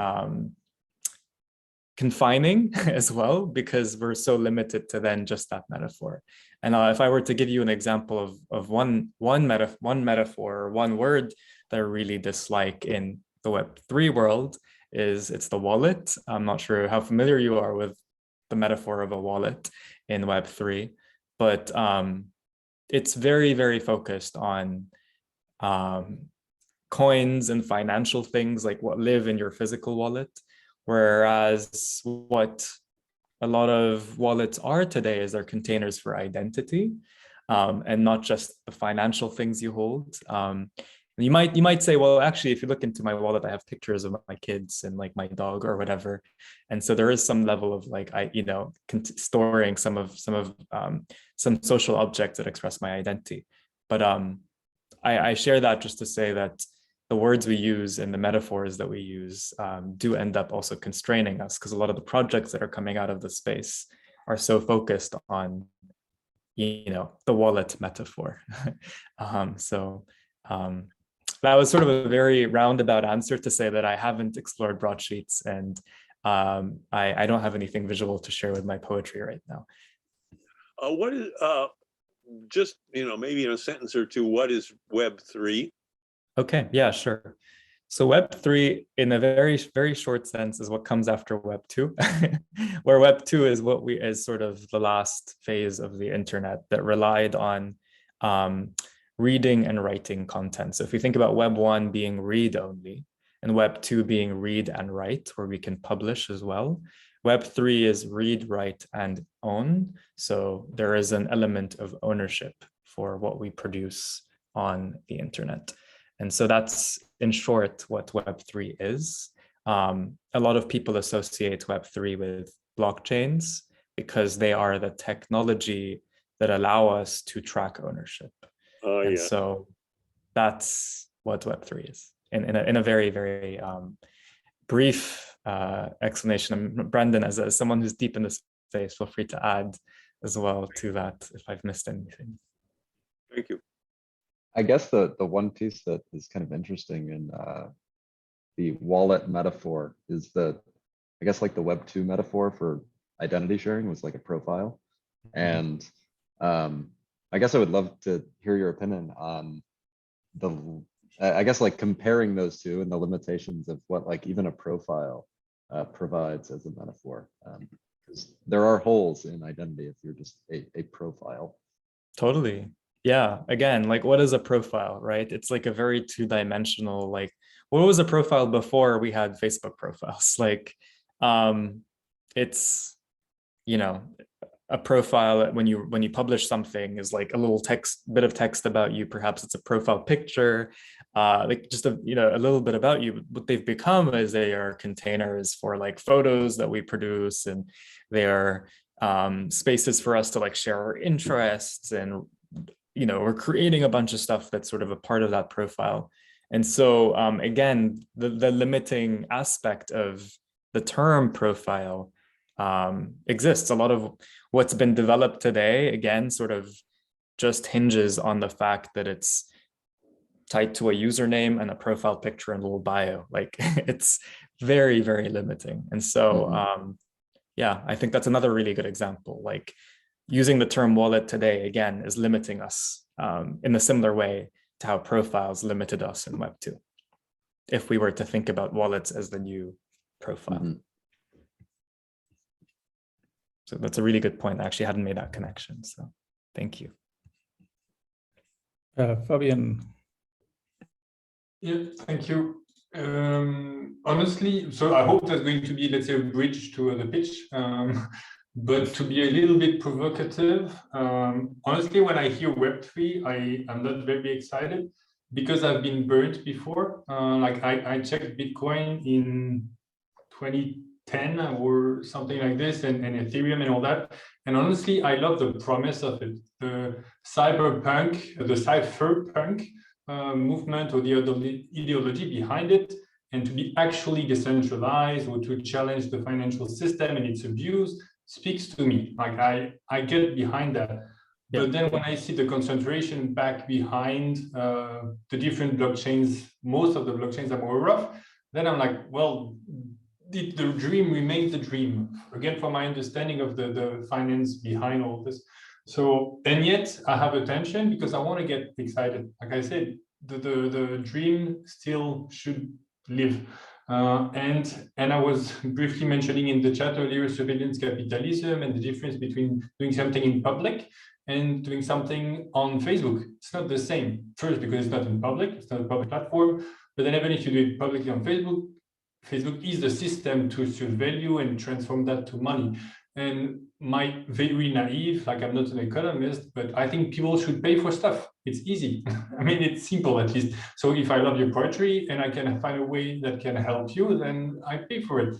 confining as well, because we're so limited to then just that metaphor. And if I were to give you an example of one metaphor or one word that I really dislike in the Web3 world, it's the wallet. I'm not sure how familiar you are with the metaphor of a wallet in Web3, but it's very, very focused on coins and financial things like what live in your physical wallet. Whereas what a lot of wallets are today is they're containers for identity, and not just the financial things you hold. You might say, well, actually, if you look into my wallet, I have pictures of my kids and like my dog or whatever, and so there is some level of like storing some social objects that express my identity. But I share that just to say that the words we use and the metaphors that we use do end up also constraining us, because a lot of the projects that are coming out of the space are so focused on, the wallet metaphor. That was sort of a very roundabout answer to say that I haven't explored broadsheets, and I don't have anything visual to share with my poetry right now. What is just maybe in a sentence or two, what is Web3? Okay, yeah, sure. So Web3, in a very, very short sense, is what comes after Web2, where Web2 is sort of the last phase of the internet that relied on reading and writing content. So if we think about Web1 being read only, and Web2 being read and write, where we can publish as well, Web3 is read, write, and own. So there is an element of ownership for what we produce on the internet. And so that's, in short, what Web3 is. A lot of people associate Web3 with blockchains because they are the technology that allow us to track ownership. And so that's what Web3 is in a very, very brief explanation. And Brandon, as someone who's deep in the space, feel free to add as well to that if I've missed anything. Thank you. I guess the one piece that is kind of interesting in the wallet metaphor is I guess like the Web2 metaphor for identity sharing was like a profile. And I guess I would love to hear your opinion on I guess like comparing those two and the limitations of what like even a profile provides as a metaphor. Because there are holes in identity if you're just a profile. Totally. Yeah, again, like what is a profile, right? It's like a very two-dimensional, like what was a profile before we had Facebook profiles? Like it's, a profile when you publish something is like a little bit of text about you. Perhaps it's a profile picture, like just a little bit about you. What they've become is they are containers for like photos that we produce, and they are spaces for us to like share our interests and we're creating a bunch of stuff that's sort of a part of that profile. And so again, the limiting aspect of the term profile exists. A lot of what's been developed today, again, sort of just hinges on the fact that it's tied to a username and a profile picture and a little bio. Like it's very, very limiting. And so, yeah, I think that's another really good example. Like using the term wallet today, again, is limiting us in a similar way to how profiles limited us in Web 2, if we were to think about wallets as the new profile. So that's a really good point. I actually hadn't made that connection. So thank you. Fabian. Yeah, thank you. Honestly, so I hope there's going to be, let's say, a bridge to the pitch. But to be a little bit provocative, honestly, when I hear Web3, I'm not very excited because I've been burnt before. Like I checked Bitcoin in 2010 or something like this, and Ethereum and all that. And honestly, I love the promise of it. The cypherpunk movement or the ideology behind it, and to be actually decentralized or to challenge the financial system and its abuse speaks to me. Like I get behind that. Yeah. But then when I see the concentration back behind the different blockchains, most of the blockchains are more rough, then I'm like, well, the dream remains the dream. Again, from my understanding of the finance behind all this. So, and yet I have a tension because I want to get excited. Like I said, the dream still should live. And I was briefly mentioning in the chat earlier surveillance capitalism and the difference between doing something in public and doing something on Facebook. It's not the same. First, because it's not in public, it's not a public platform. But then even if you do it publicly on Facebook, Facebook is the system to surveil you and transform that to money. And my very naive, like I'm not an economist, but I think people should pay for stuff. It's easy. I mean, it's simple at least. So if I love your poetry and I can find a way that can help you, then I pay for it.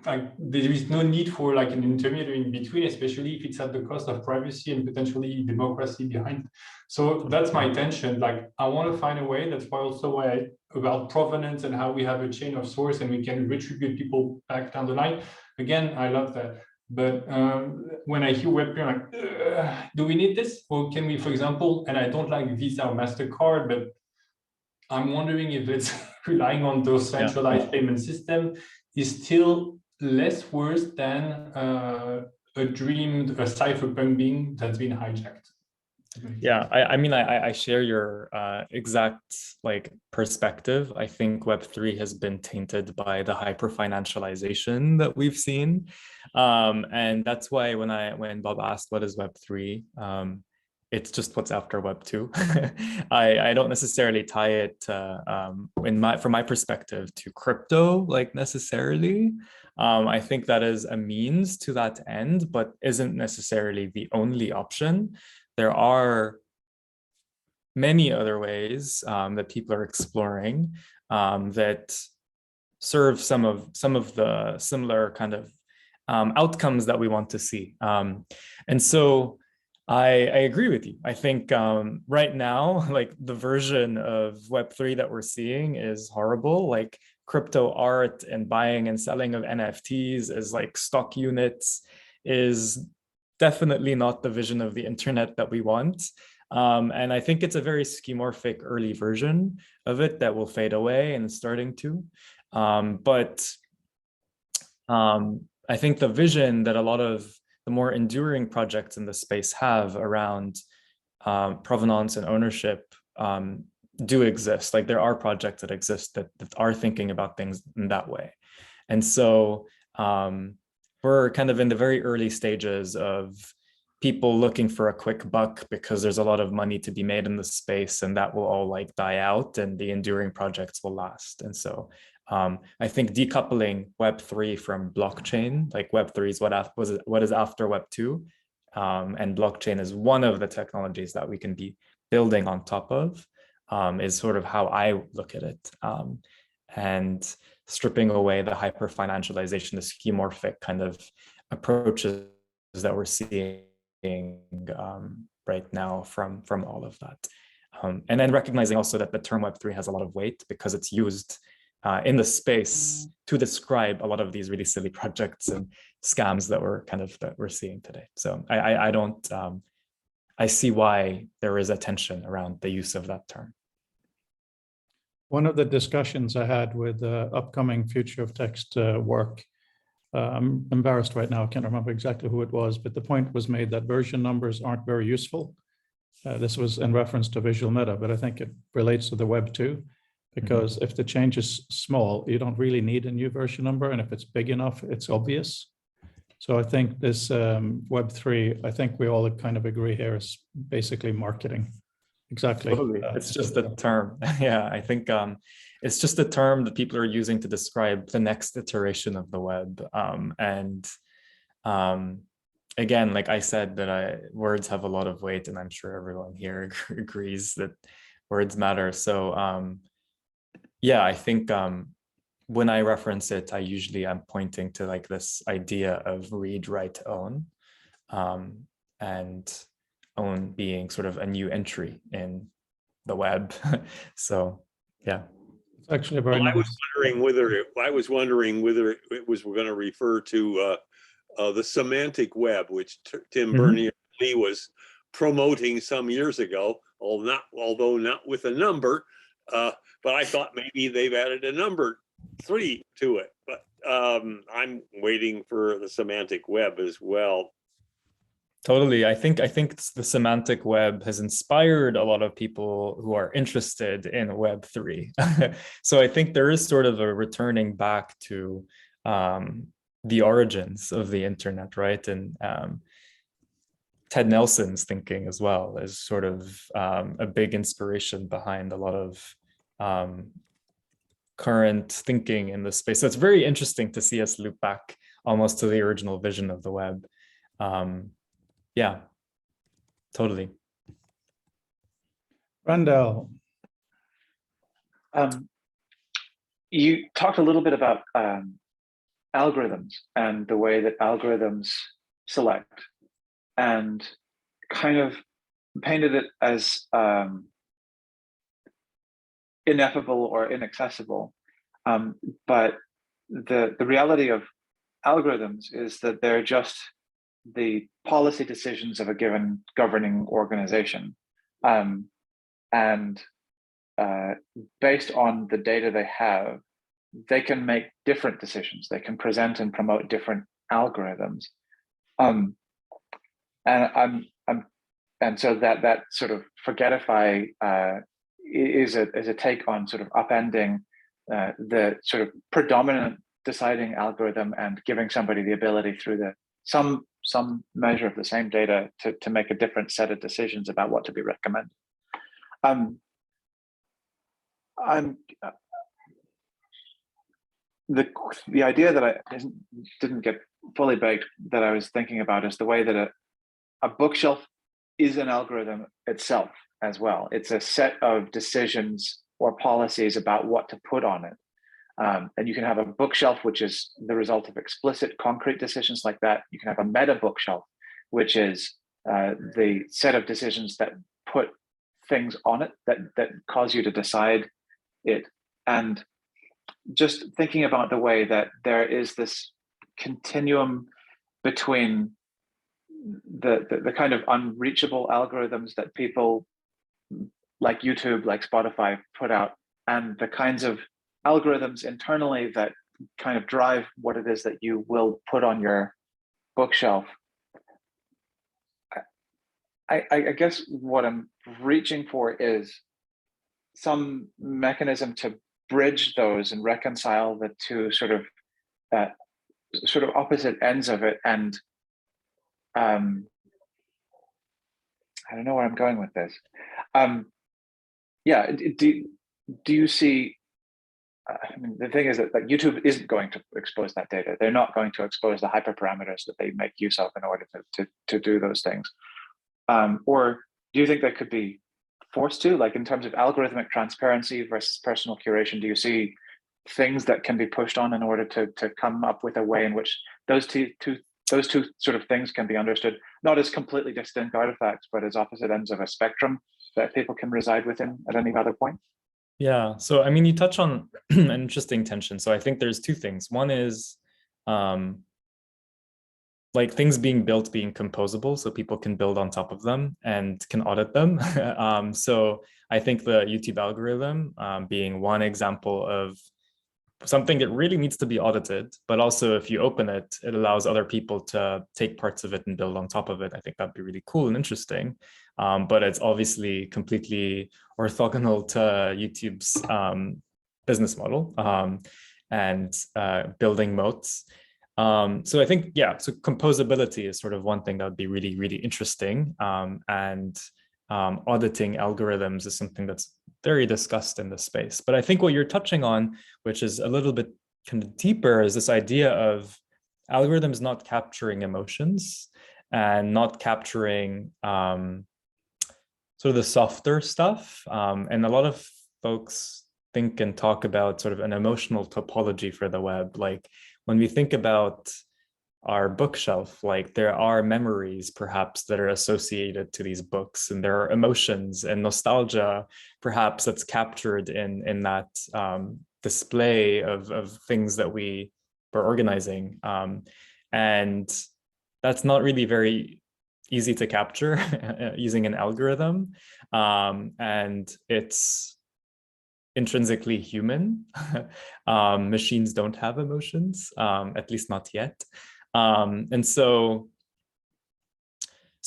Like there is no need for like an intermediary in between, especially if it's at the cost of privacy and potentially democracy behind. So that's my tension. Like I want to find a way. That's why about provenance and how we have a chain of source and we can retribute people back down the line. Again, I love that. But when I hear Web3, I'm like, do we need this? Or can we, for example, and I don't like Visa or MasterCard, but I'm wondering if it's relying on those centralized payment system is still less worse than a cypherpunk being that's been hijacked. Yeah, I mean, I share your exact like perspective. I think Web3 has been tainted by the hyper-financialization that we've seen. And that's why when Bob asked what is Web3, it's just what's after Web2. I don't necessarily tie it from my perspective to crypto like necessarily. I think that is a means to that end, but isn't necessarily the only option. There are many other ways that people are exploring that serve some of the similar kind of outcomes that we want to see. And so I agree with you. I think right now, like the version of Web3 that we're seeing is horrible. Like crypto art and buying and selling of NFTs as like stock units is definitely not the vision of the internet that we want. And I think it's a very schemorphic early version of it that will fade away and is starting to. But I think the vision that a lot of the more enduring projects in the space have around provenance and ownership do exist. Like there are projects that exist that are thinking about things in that way. And so we're kind of in the very early stages of people looking for a quick buck because there's a lot of money to be made in the space, and that will all like die out and the enduring projects will last. And so I think decoupling Web3 from blockchain, like Web3 is what is after Web2, and blockchain is one of the technologies that we can be building on top of, is sort of how I look at it. And stripping away the hyper-financialization, the schemorphic kind of approaches that we're seeing right now from all of that. And then recognizing also that the term Web3 has a lot of weight because it's used in the space to describe a lot of these really silly projects and scams that we're seeing today. So I see why there is a tension around the use of that term. One of the discussions I had with upcoming future of text work, I'm embarrassed right now, I can't remember exactly who it was, but the point was made that version numbers aren't very useful. This was in reference to visual meta, but I think it relates to the web too, because if the change is small, you don't really need a new version number. And if it's big enough, it's obvious. So I think this Web3, I think we all kind of agree here, is basically marketing. Exactly. Totally. It's just a term. Yeah, I think it's just a term that people are using to describe the next iteration of the web. Again, like I said, that words have a lot of weight, and I'm sure everyone here agrees that words matter. So yeah, I think when I reference it, I usually am pointing to like this idea of read, write, own, and own being sort of a new entry in the web. So yeah, it's actually a very nice. I was wondering whether it was going to refer to the semantic web, which Tim Berners-Lee was promoting some years ago, although not with a number, but I thought maybe they've added a number 3 to it. But I'm waiting for the semantic web as well. Totally. I think the semantic web has inspired a lot of people who are interested in Web3. So I think there is sort of a returning back to the origins of the internet, right? And Ted Nelson's thinking as well is sort of a big inspiration behind a lot of current thinking in the space. So it's very interesting to see us loop back almost to the original vision of the web. Yeah, totally. Randall. You talked a little bit about algorithms and the way that algorithms select, and kind of painted it as ineffable or inaccessible. But the reality of algorithms is that they're just the policy decisions of a given governing organization. And based on the data they have, they can make different decisions. They can present and promote different algorithms. And so that sort of forgetify is a take on sort of upending the sort of predominant deciding algorithm and giving somebody the ability through some measure of the same data to make a different set of decisions about what to be recommended. The idea that I didn't get fully baked that I was thinking about is the way that a bookshelf is an algorithm itself as well. It's a set of decisions or policies about what to put on it. And you can have a bookshelf, which is the result of explicit concrete decisions like that. You can have a meta bookshelf, which is the set of decisions that put things on it that cause you to decide it. And just thinking about the way that there is this continuum between the kind of unreachable algorithms that people like YouTube, like Spotify put out, and the kinds of algorithms internally that kind of drive what it is that you will put on your bookshelf. I guess what I'm reaching for is some mechanism to bridge those and reconcile the two sort of opposite ends of it. And I don't know where I'm going with this. Yeah, do you see? I mean, the thing is that YouTube isn't going to expose that data. They're not going to expose the hyperparameters that they make use of in order to do those things. Or do you think that could be forced to, like in terms of algorithmic transparency versus personal curation? Do you see things that can be pushed on in order to come up with a way in which those two those two sort of things can be understood not as completely distinct artifacts, but as opposite ends of a spectrum that people can reside within at any other point? Yeah, so I mean, you touch on an interesting tension. So I think there's two things. One is like things being built being composable, so people can build on top of them and can audit them. So I think the YouTube algorithm being one example of something that really needs to be audited, but also if you open it, it allows other people to take parts of it and build on top of it. I think that'd be really cool and interesting. But it's obviously completely orthogonal to YouTube's business model and building moats. So I think, yeah, so composability is sort of one thing that would be really, really interesting. And auditing algorithms is something that's very discussed in this space. But I think what you're touching on, which is a little bit kind of deeper, is this idea of algorithms not capturing emotions and not capturing sort of the softer stuff. And a lot of folks think and talk about sort of an emotional topology for the web. Like when we think about our bookshelf, like there are memories perhaps that are associated to these books, and there are emotions and nostalgia perhaps that's captured in that display of things that we were organizing. And that's not really very easy to capture using an algorithm. And it's intrinsically human. Machines don't have emotions, at least not yet. And so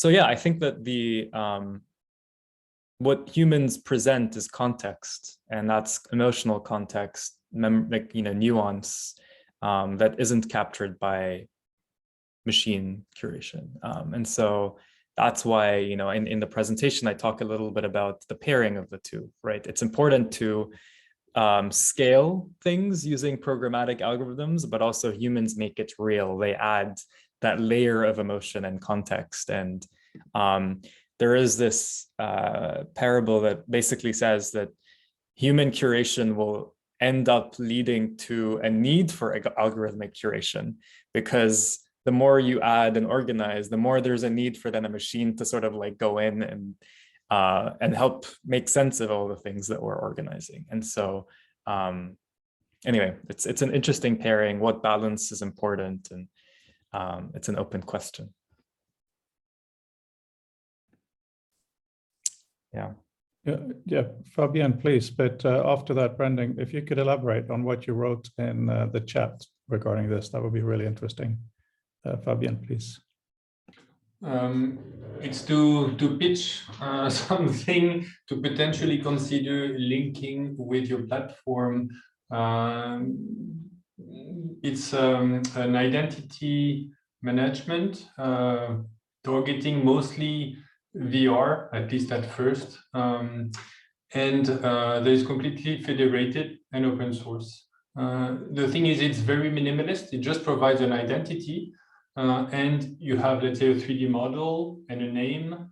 yeah, I think that the what humans present is context, and that's emotional context, like, you know, nuance that isn't captured by machine curation. And so that's why, you know, in the presentation, I talk a little bit about the pairing of the two, right? It's important to scale things using programmatic algorithms, but also humans make it real. They add that layer of emotion and context. And there is this parable that basically says that human curation will end up leading to a need for algorithmic curation, because the more you add and organize, the more there's a need for then a machine to sort of like go in and help make sense of all the things that we're organizing. And so anyway, it's an interesting pairing. What balance is important? And it's an open question. Yeah. Yeah, Fabian, please. But after that, Brendan, if you could elaborate on what you wrote in the chat regarding this, that would be really interesting. Fabian, please. It's to pitch something to potentially consider linking with your platform. It's an identity management targeting mostly VR, at least at first, and that is completely federated and open source. The thing is, it's very minimalist. It just provides an identity. And you have, let's say, a 3D model and a name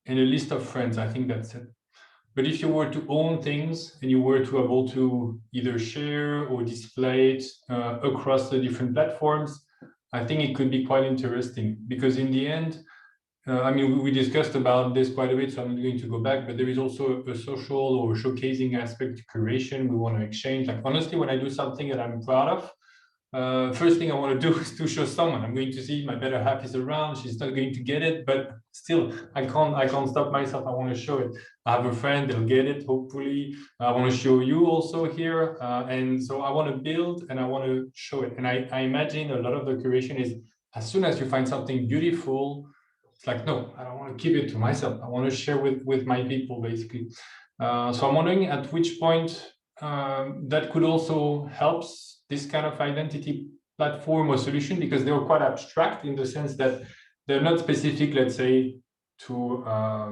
and a list of friends. I think that's it. But if you were to own things and you were to able to either share or display it across the different platforms, I think it could be quite interesting, because in the end, I mean, we discussed about this quite a bit, so I'm not going to go back, but there is also a social or showcasing aspect to curation. We want to exchange. Like, honestly, when I do something that I'm proud of, first thing I want to do is to show someone. I'm going to see my better half is around. She's not going to get it, but still, I can't stop myself. I want to show it. I have a friend, they'll get it, hopefully. I want to show you also here. And so I want to build and I want to show it. And I imagine a lot of the curation is, as soon as you find something beautiful, it's like, no, I don't want to keep it to myself. I want to share with my people, basically. So I'm wondering at which point that could also help this kind of identity platform or solution, because they are quite abstract in the sense that they're not specific, let's say, to I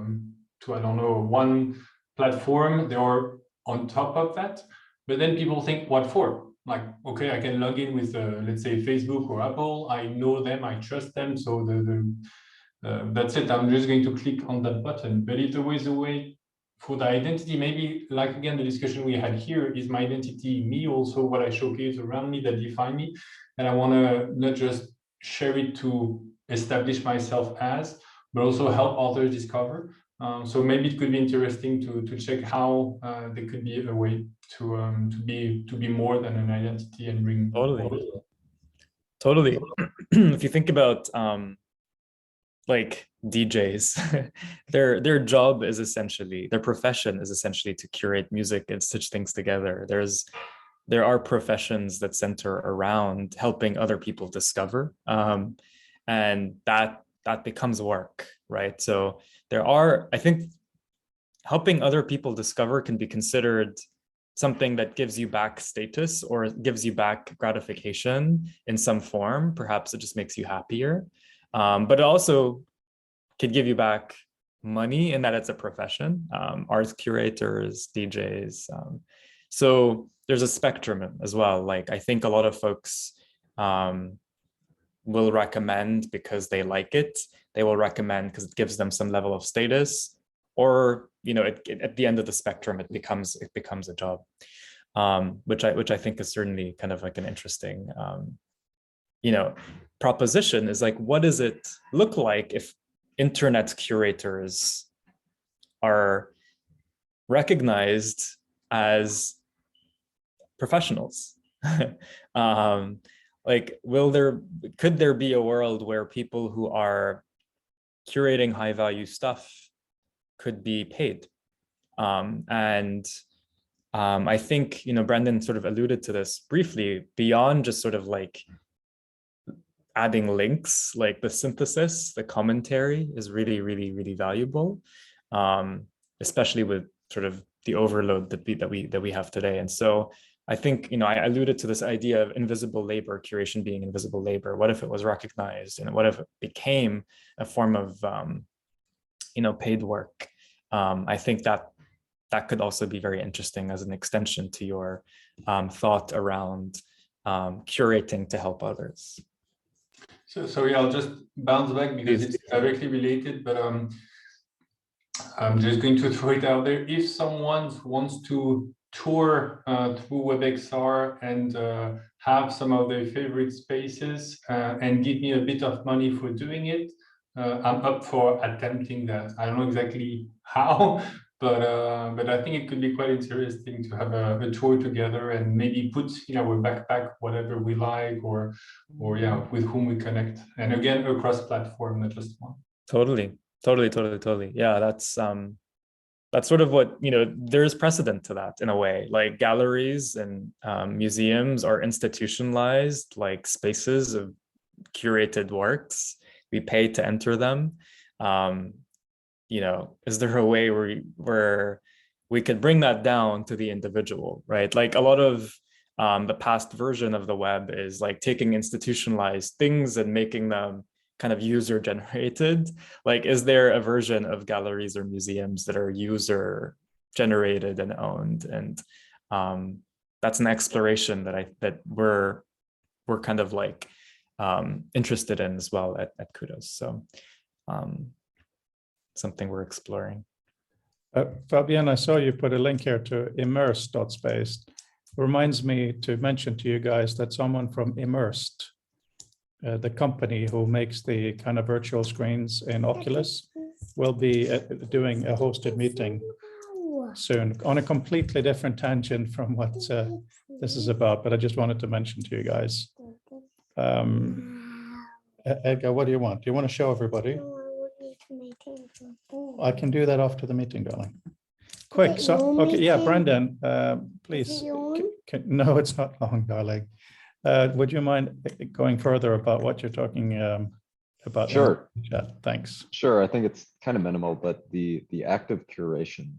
don't know, one platform. They are on top of that. But then people think, what for? Like, okay, I can log in with, let's say, Facebook or Apple. I know them, I trust them. So that's it. I'm just going to click on that button. But it's always a way for the identity, maybe like, again, the discussion we had here, is my identity me also what I showcase around me that define me? And I want to not just share it to establish myself as, but also help others discover. So maybe it could be interesting to check how there could be a way to be more than an identity and bring. Totally. If you think about like DJs, their job is essentially, their profession is essentially to curate music and stitch things together. There are professions that center around helping other people discover, and that becomes work, right? So I think helping other people discover can be considered something that gives you back status or gives you back gratification in some form. Perhaps it just makes you happier, but it also could give you back money in that it's a profession, art curators, DJs. So there's a spectrum as well. Like I think a lot of folks will recommend because they like it. They will recommend because it gives them some level of status, or at the end of the spectrum, it becomes a job, which I think is certainly kind of like an interesting proposition. Is like, what does it look like if internet curators are recognized as professionals? Like, could there be a world where people who are curating high value stuff could be paid? And I think, Brendan sort of alluded to this briefly, beyond just sort of like adding links, like the synthesis, the commentary is really, really, really valuable, especially with sort of the overload that we have today. And so I think, I alluded to this idea of invisible labor, curation being invisible labor. What if it was recognized, and what if it became a form of, paid work? I think that could also be very interesting as an extension to your thought around curating to help others. So yeah, I'll just bounce back because it's directly related, but I'm just going to throw it out there. If someone wants to tour through WebXR and have some of their favorite spaces and give me a bit of money for doing it, I'm up for attempting that. I don't know exactly how, but I think it could be quite interesting to have a tour together and maybe put in our backpack whatever we like, or yeah, with whom we connect, and again across platform, not just one. Totally. Yeah, that's sort of what, there's precedent to that in a way. Like galleries and museums are institutionalized like spaces of curated works. We pay to enter them. Is there a way where we could bring that down to the individual, right? Like a lot of the past version of the web is like taking institutionalized things and making them kind of user generated. Like, is there a version of galleries or museums that are user generated and owned? And that's an exploration that we're kind of like interested in as well at Kudos. So something we're exploring. Fabienne, I saw you put a link here to immerse.space. Reminds me to mention to you guys that someone from Immersed, the company who makes the kind of virtual screens in Oculus, will be doing a hosted meeting soon on a completely different tangent from what this is about, but I just wanted to mention to you guys. Edgar, what do you want? Do you want to show everybody? I can do that after the meeting, darling. Quick, so, okay, yeah, Brendan, please. No, it's not long, darling. Would you mind going further about what you're talking about? Sure. Thanks. Sure. I think it's kind of minimal, but the active curation,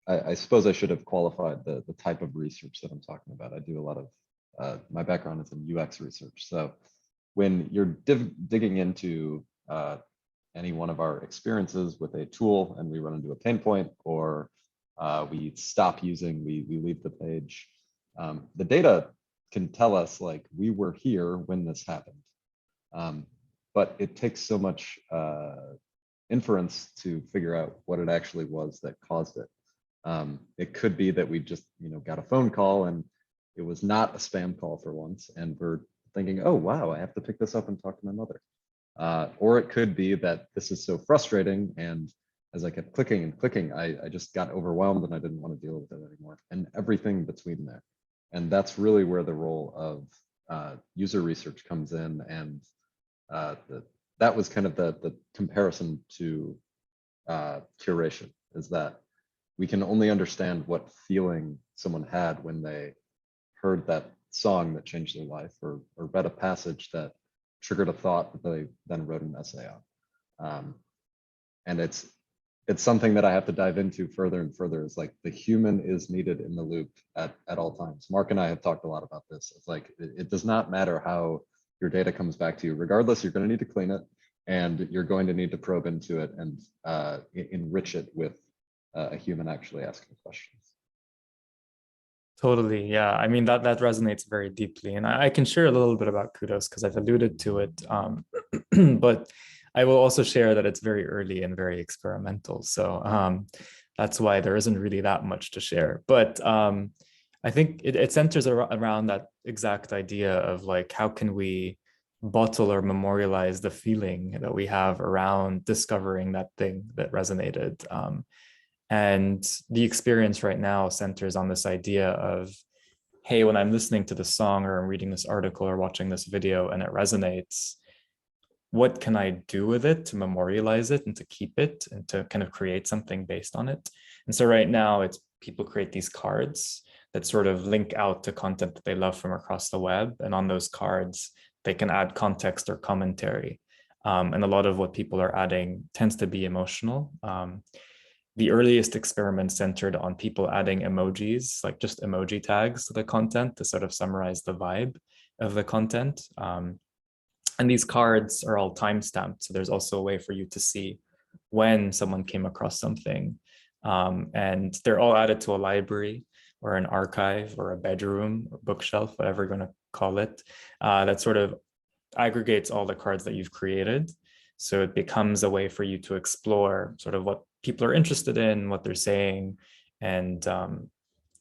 I suppose I should have qualified the type of research that I'm talking about. I do a lot of, my background is in UX research. So when you're digging into any one of our experiences with a tool and we run into a pain point, or we stop using, we leave the page, the data can tell us like we were here when this happened. But it takes so much inference to figure out what it actually was that caused it. It could be that we just got a phone call and it was not a spam call for once, and we're thinking, oh, wow, I have to pick this up and talk to my mother. Or it could be that this is so frustrating, and as I kept clicking and clicking, I just got overwhelmed and I didn't want to deal with it anymore, and everything between there. And that's really where the role of user research comes in. And that was kind of the comparison to curation, is that we can only understand what feeling someone had when they heard that song that changed their life, or read a passage that triggered a thought that they then wrote an essay on. And it's something that I have to dive into further and further. Is like the human is needed in the loop at all times. Mark and I have talked a lot about this. It's like it does not matter how your data comes back to you. Regardless, you're going to need to clean it, and you're going to need to probe into it and enrich it with a human actually asking questions. Totally, yeah. I mean, that resonates very deeply, and I can share a little bit about Kudos because I've alluded to it, but I will also share that it's very early and very experimental. So that's why there isn't really that much to share. But I think it centers around that exact idea of like, how can we bottle or memorialize the feeling that we have around discovering that thing that resonated. And the experience right now centers on this idea of, hey, when I'm listening to this song or I'm reading this article or watching this video and it resonates, what can I do with it to memorialize it and to keep it and to kind of create something based on it? And so right now it's people create these cards that sort of link out to content that they love from across the web. And on those cards, they can add context or commentary. And a lot of what people are adding tends to be emotional. The earliest experiment centered on people adding emojis, like just emoji tags to the content to sort of summarize the vibe of the content. And these cards are all timestamped. So there's also a way for you to see when someone came across something. And they're all added to a library or an archive or a bedroom or bookshelf, whatever you're going to call it, that sort of aggregates all the cards that you've created. So it becomes a way for you to explore sort of what people are interested in, what they're saying, and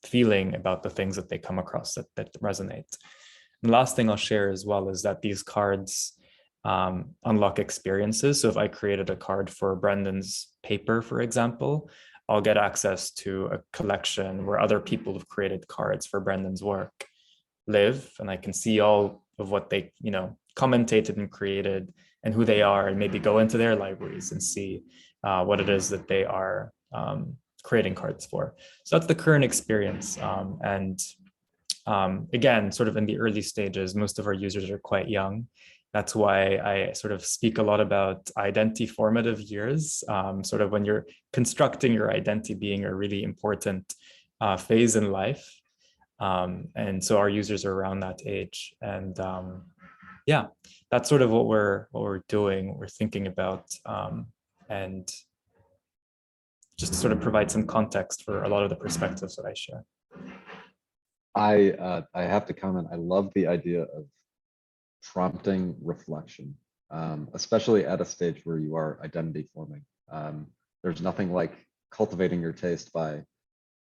feeling about the things that they come across that resonate. And the last thing I'll share as well is that these cards unlock experiences. So if I created a card for Brendan's paper, for example, I'll get access to a collection where other people have created cards for Brendan's work live, and I can see all of what they, commentated and created and who they are, and maybe go into their libraries and see what it is that they are creating cards for. So that's the current experience. Again, sort of in the early stages, most of our users are quite young. That's why I sort of speak a lot about identity formative years, sort of when you're constructing your identity being a really important phase in life. And so our users are around that age. And yeah, that's sort of what we're doing, what we're thinking about, and just to sort of provide some context for a lot of the perspectives that I share. I have to comment, I love the idea of prompting reflection, especially at a stage where you are identity forming. There's nothing like cultivating your taste by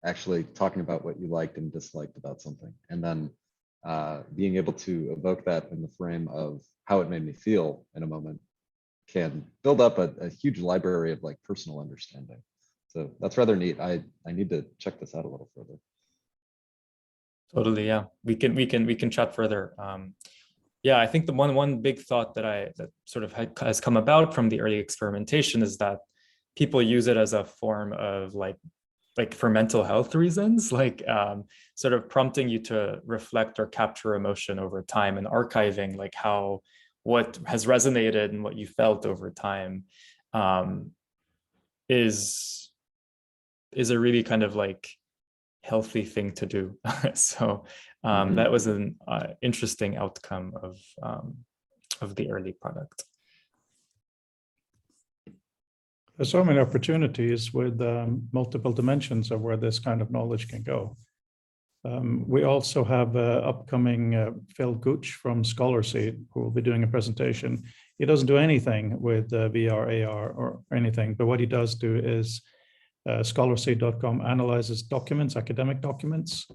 actually talking about what you liked and disliked about something, and then being able to evoke that in the frame of how it made me feel in a moment can build up a huge library of like personal understanding. So that's rather neat. I need to check this out a little further. Totally, yeah. We can chat further. Yeah, I think the one big thought that sort of has come about from the early experimentation is that people use it as a form of like for mental health reasons, like sort of prompting you to reflect or capture emotion over time, and archiving like what has resonated and what you felt over time is a really kind of like healthy thing to do. So that was an interesting outcome of the early product. There's so many opportunities with multiple dimensions of where this kind of knowledge can go. We also have upcoming Phil Gooch from ScholarSeed, who will be doing a presentation. He doesn't do anything with VR, AR, or anything, but what he does do is scholarseed.com analyzes documents, academic documents.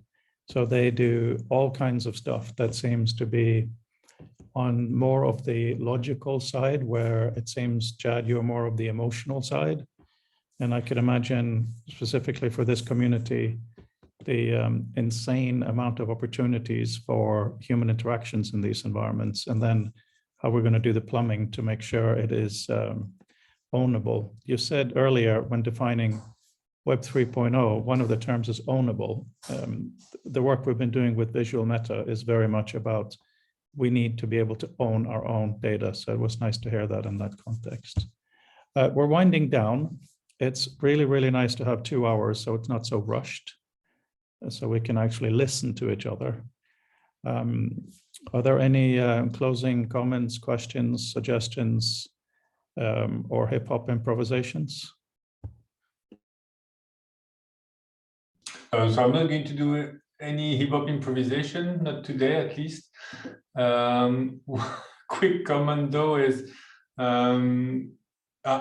So they do all kinds of stuff that seems to be on more of the logical side, where it seems, Jad, you're more of the emotional side. And I could imagine specifically for this community, the insane amount of opportunities for human interactions in these environments, and then how we're going to do the plumbing to make sure it is ownable. You said earlier when defining Web 3.0, one of the terms is ownable. The work we've been doing with Visual Meta is very much about we need to be able to own our own data. So it was nice to hear that in that context. We're winding down. It's really, really nice to have 2 hours, so it's not so rushed, so we can actually listen to each other. Are there any closing comments, questions, suggestions, or hip hop improvisations? So I'm not going to do any hip hop improvisation, not today at least. Quick comment though is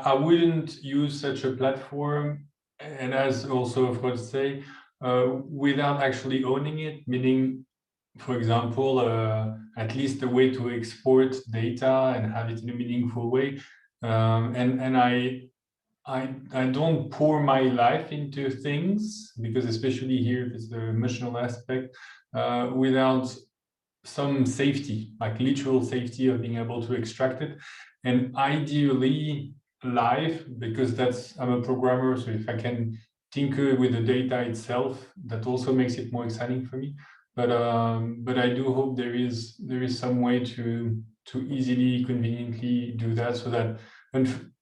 I wouldn't use such a platform, and as also of course say, without actually owning it, meaning, for example, at least a way to export data and have it in a meaningful way. And I don't pour my life into things, because especially here, it's the emotional aspect, without some safety, like literal safety of being able to extract it. And ideally live, because I'm a programmer, so if I can tinker with the data itself, that also makes it more exciting for me. But I do hope there is some way to easily, conveniently do that, so that, and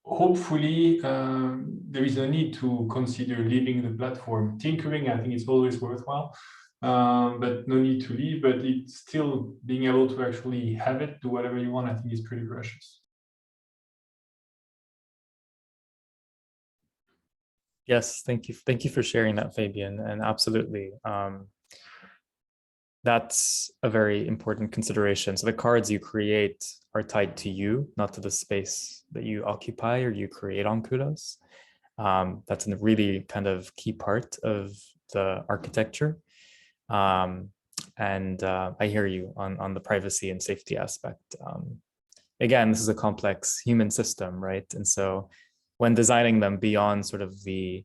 hopefully there is no need to consider leaving the platform. Tinkering, I think it's always worthwhile, but no need to leave. But it's still being able to actually have it, do whatever you want, I think is pretty precious. Yes, thank you. Thank you for sharing that, Fabian. And absolutely, that's a very important consideration. So the cards you create are tied to you, not to the space that you occupy or you create on Kudos. That's a really kind of key part of the architecture. And I hear you on the privacy and safety aspect. Again, this is a complex human system, right? And so when designing them beyond sort of the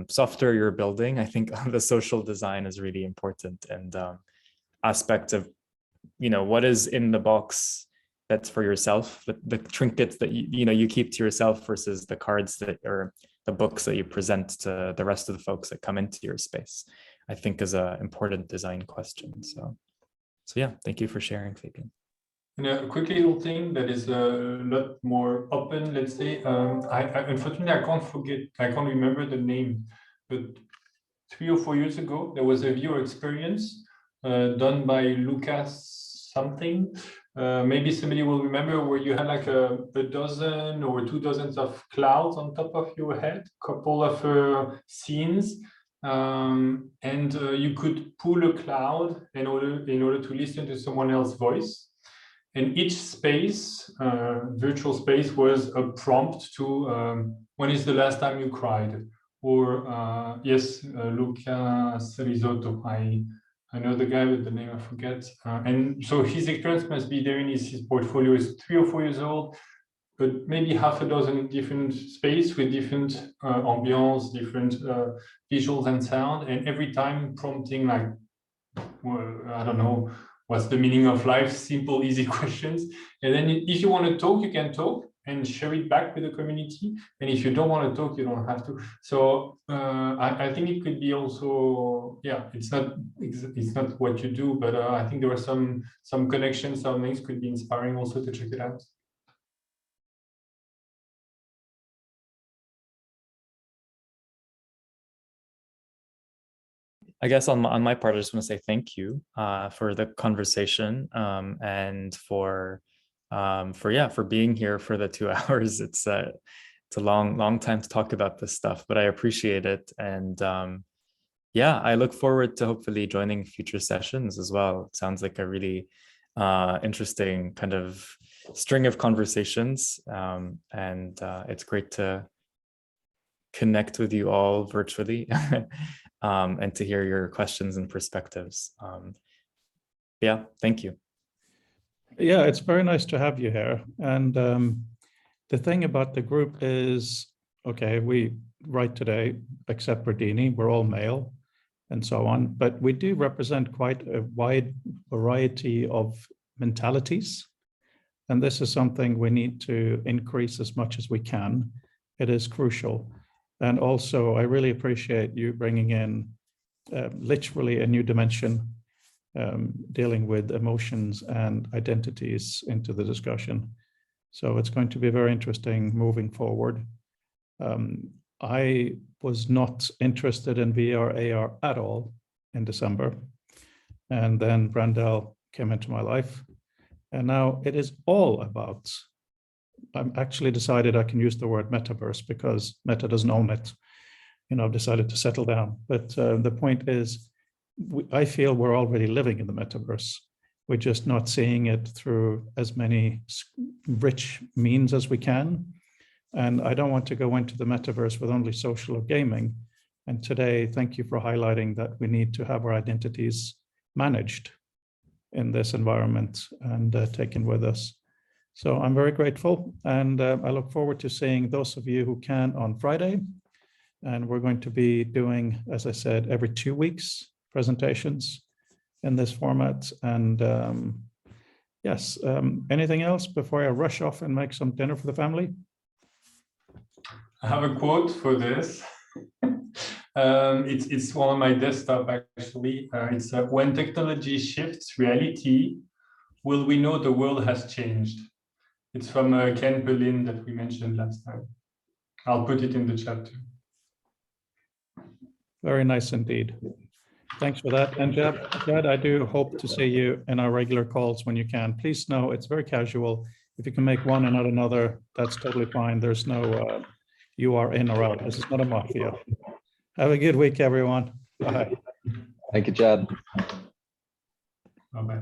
software you're building, I think the social design is really important, and aspect of, what is in the box that's for yourself, the trinkets that you keep to yourself versus the cards that, or the books that you present to the rest of the folks that come into your space, I think is an important design question. So yeah, thank you for sharing, Fabian. And a quick little thing that is a lot more open, let's say. Unfortunately, I can't remember the name, but 3 or 4 years ago, there was a viewer experience done by Lucas something. Maybe somebody will remember, where you had like a dozen or 2 dozens of clouds on top of your head, couple of scenes. And you could pull a cloud in order to listen to someone else's voice. And each space, virtual space, was a prompt to when is the last time you cried? Or yes, Lucas Risotto. I know the guy with the name I forget. And so his experience must be there in his portfolio. Is 3 or 4 years old, but maybe half a dozen different space with different ambience, different visuals and sound, and every time prompting like, well, I don't know, what's the meaning of life? Simple, easy questions. And then if you want to talk, you can talk and share it back with the community. And if you don't want to talk, you don't have to. So I think it could be also, yeah, it's not what you do, but I think there are some connections, some links could be inspiring also to check it out. I guess on my part, I just want to say thank you for the conversation, and for being here for the 2 hours. It's a long time to talk about this stuff, but I appreciate it. And yeah, I look forward to hopefully joining future sessions as well. It sounds like a really interesting kind of string of conversations, and it's great to connect with you all virtually. And to hear your questions and perspectives. Yeah, thank you. Yeah, it's very nice to have you here. And the thing about the group is, okay, we write today, except for Dini, we're all male and so on, but we do represent quite a wide variety of mentalities. And this is something we need to increase as much as we can. It is crucial. And also, I really appreciate you bringing in literally a new dimension, dealing with emotions and identities into the discussion. So it's going to be very interesting moving forward. I was not interested in VR, AR at all in December. And then Brandel came into my life. And now it is all about, I'm actually decided I can use the word metaverse because Meta doesn't own it. You know, I've decided to settle down. But the point is, I feel we're already living in the metaverse. We're just not seeing it through as many rich means as we can. And I don't want to go into the metaverse with only social or gaming. And today, thank you for highlighting that we need to have our identities managed in this environment and taken with us. So I'm very grateful. And I look forward to seeing those of you who can on Friday. And we're going to be doing, as I said, every 2 weeks presentations in this format. And yes, anything else before I rush off and make some dinner for the family? I have a quote for this. It's one on my desktop, actually. It's when technology shifts reality, will we know the world has changed? It's from Ken Perlin that we mentioned last time. I'll put it in the chat too. Very nice indeed. Thanks for that. And Jad, I do hope to see you in our regular calls when you can. Please know it's very casual. If you can make one and not another, that's totally fine. There's no, you are in or out. This is not a mafia. Have a good week, everyone. Bye. Thank you, Jad. Bye-bye.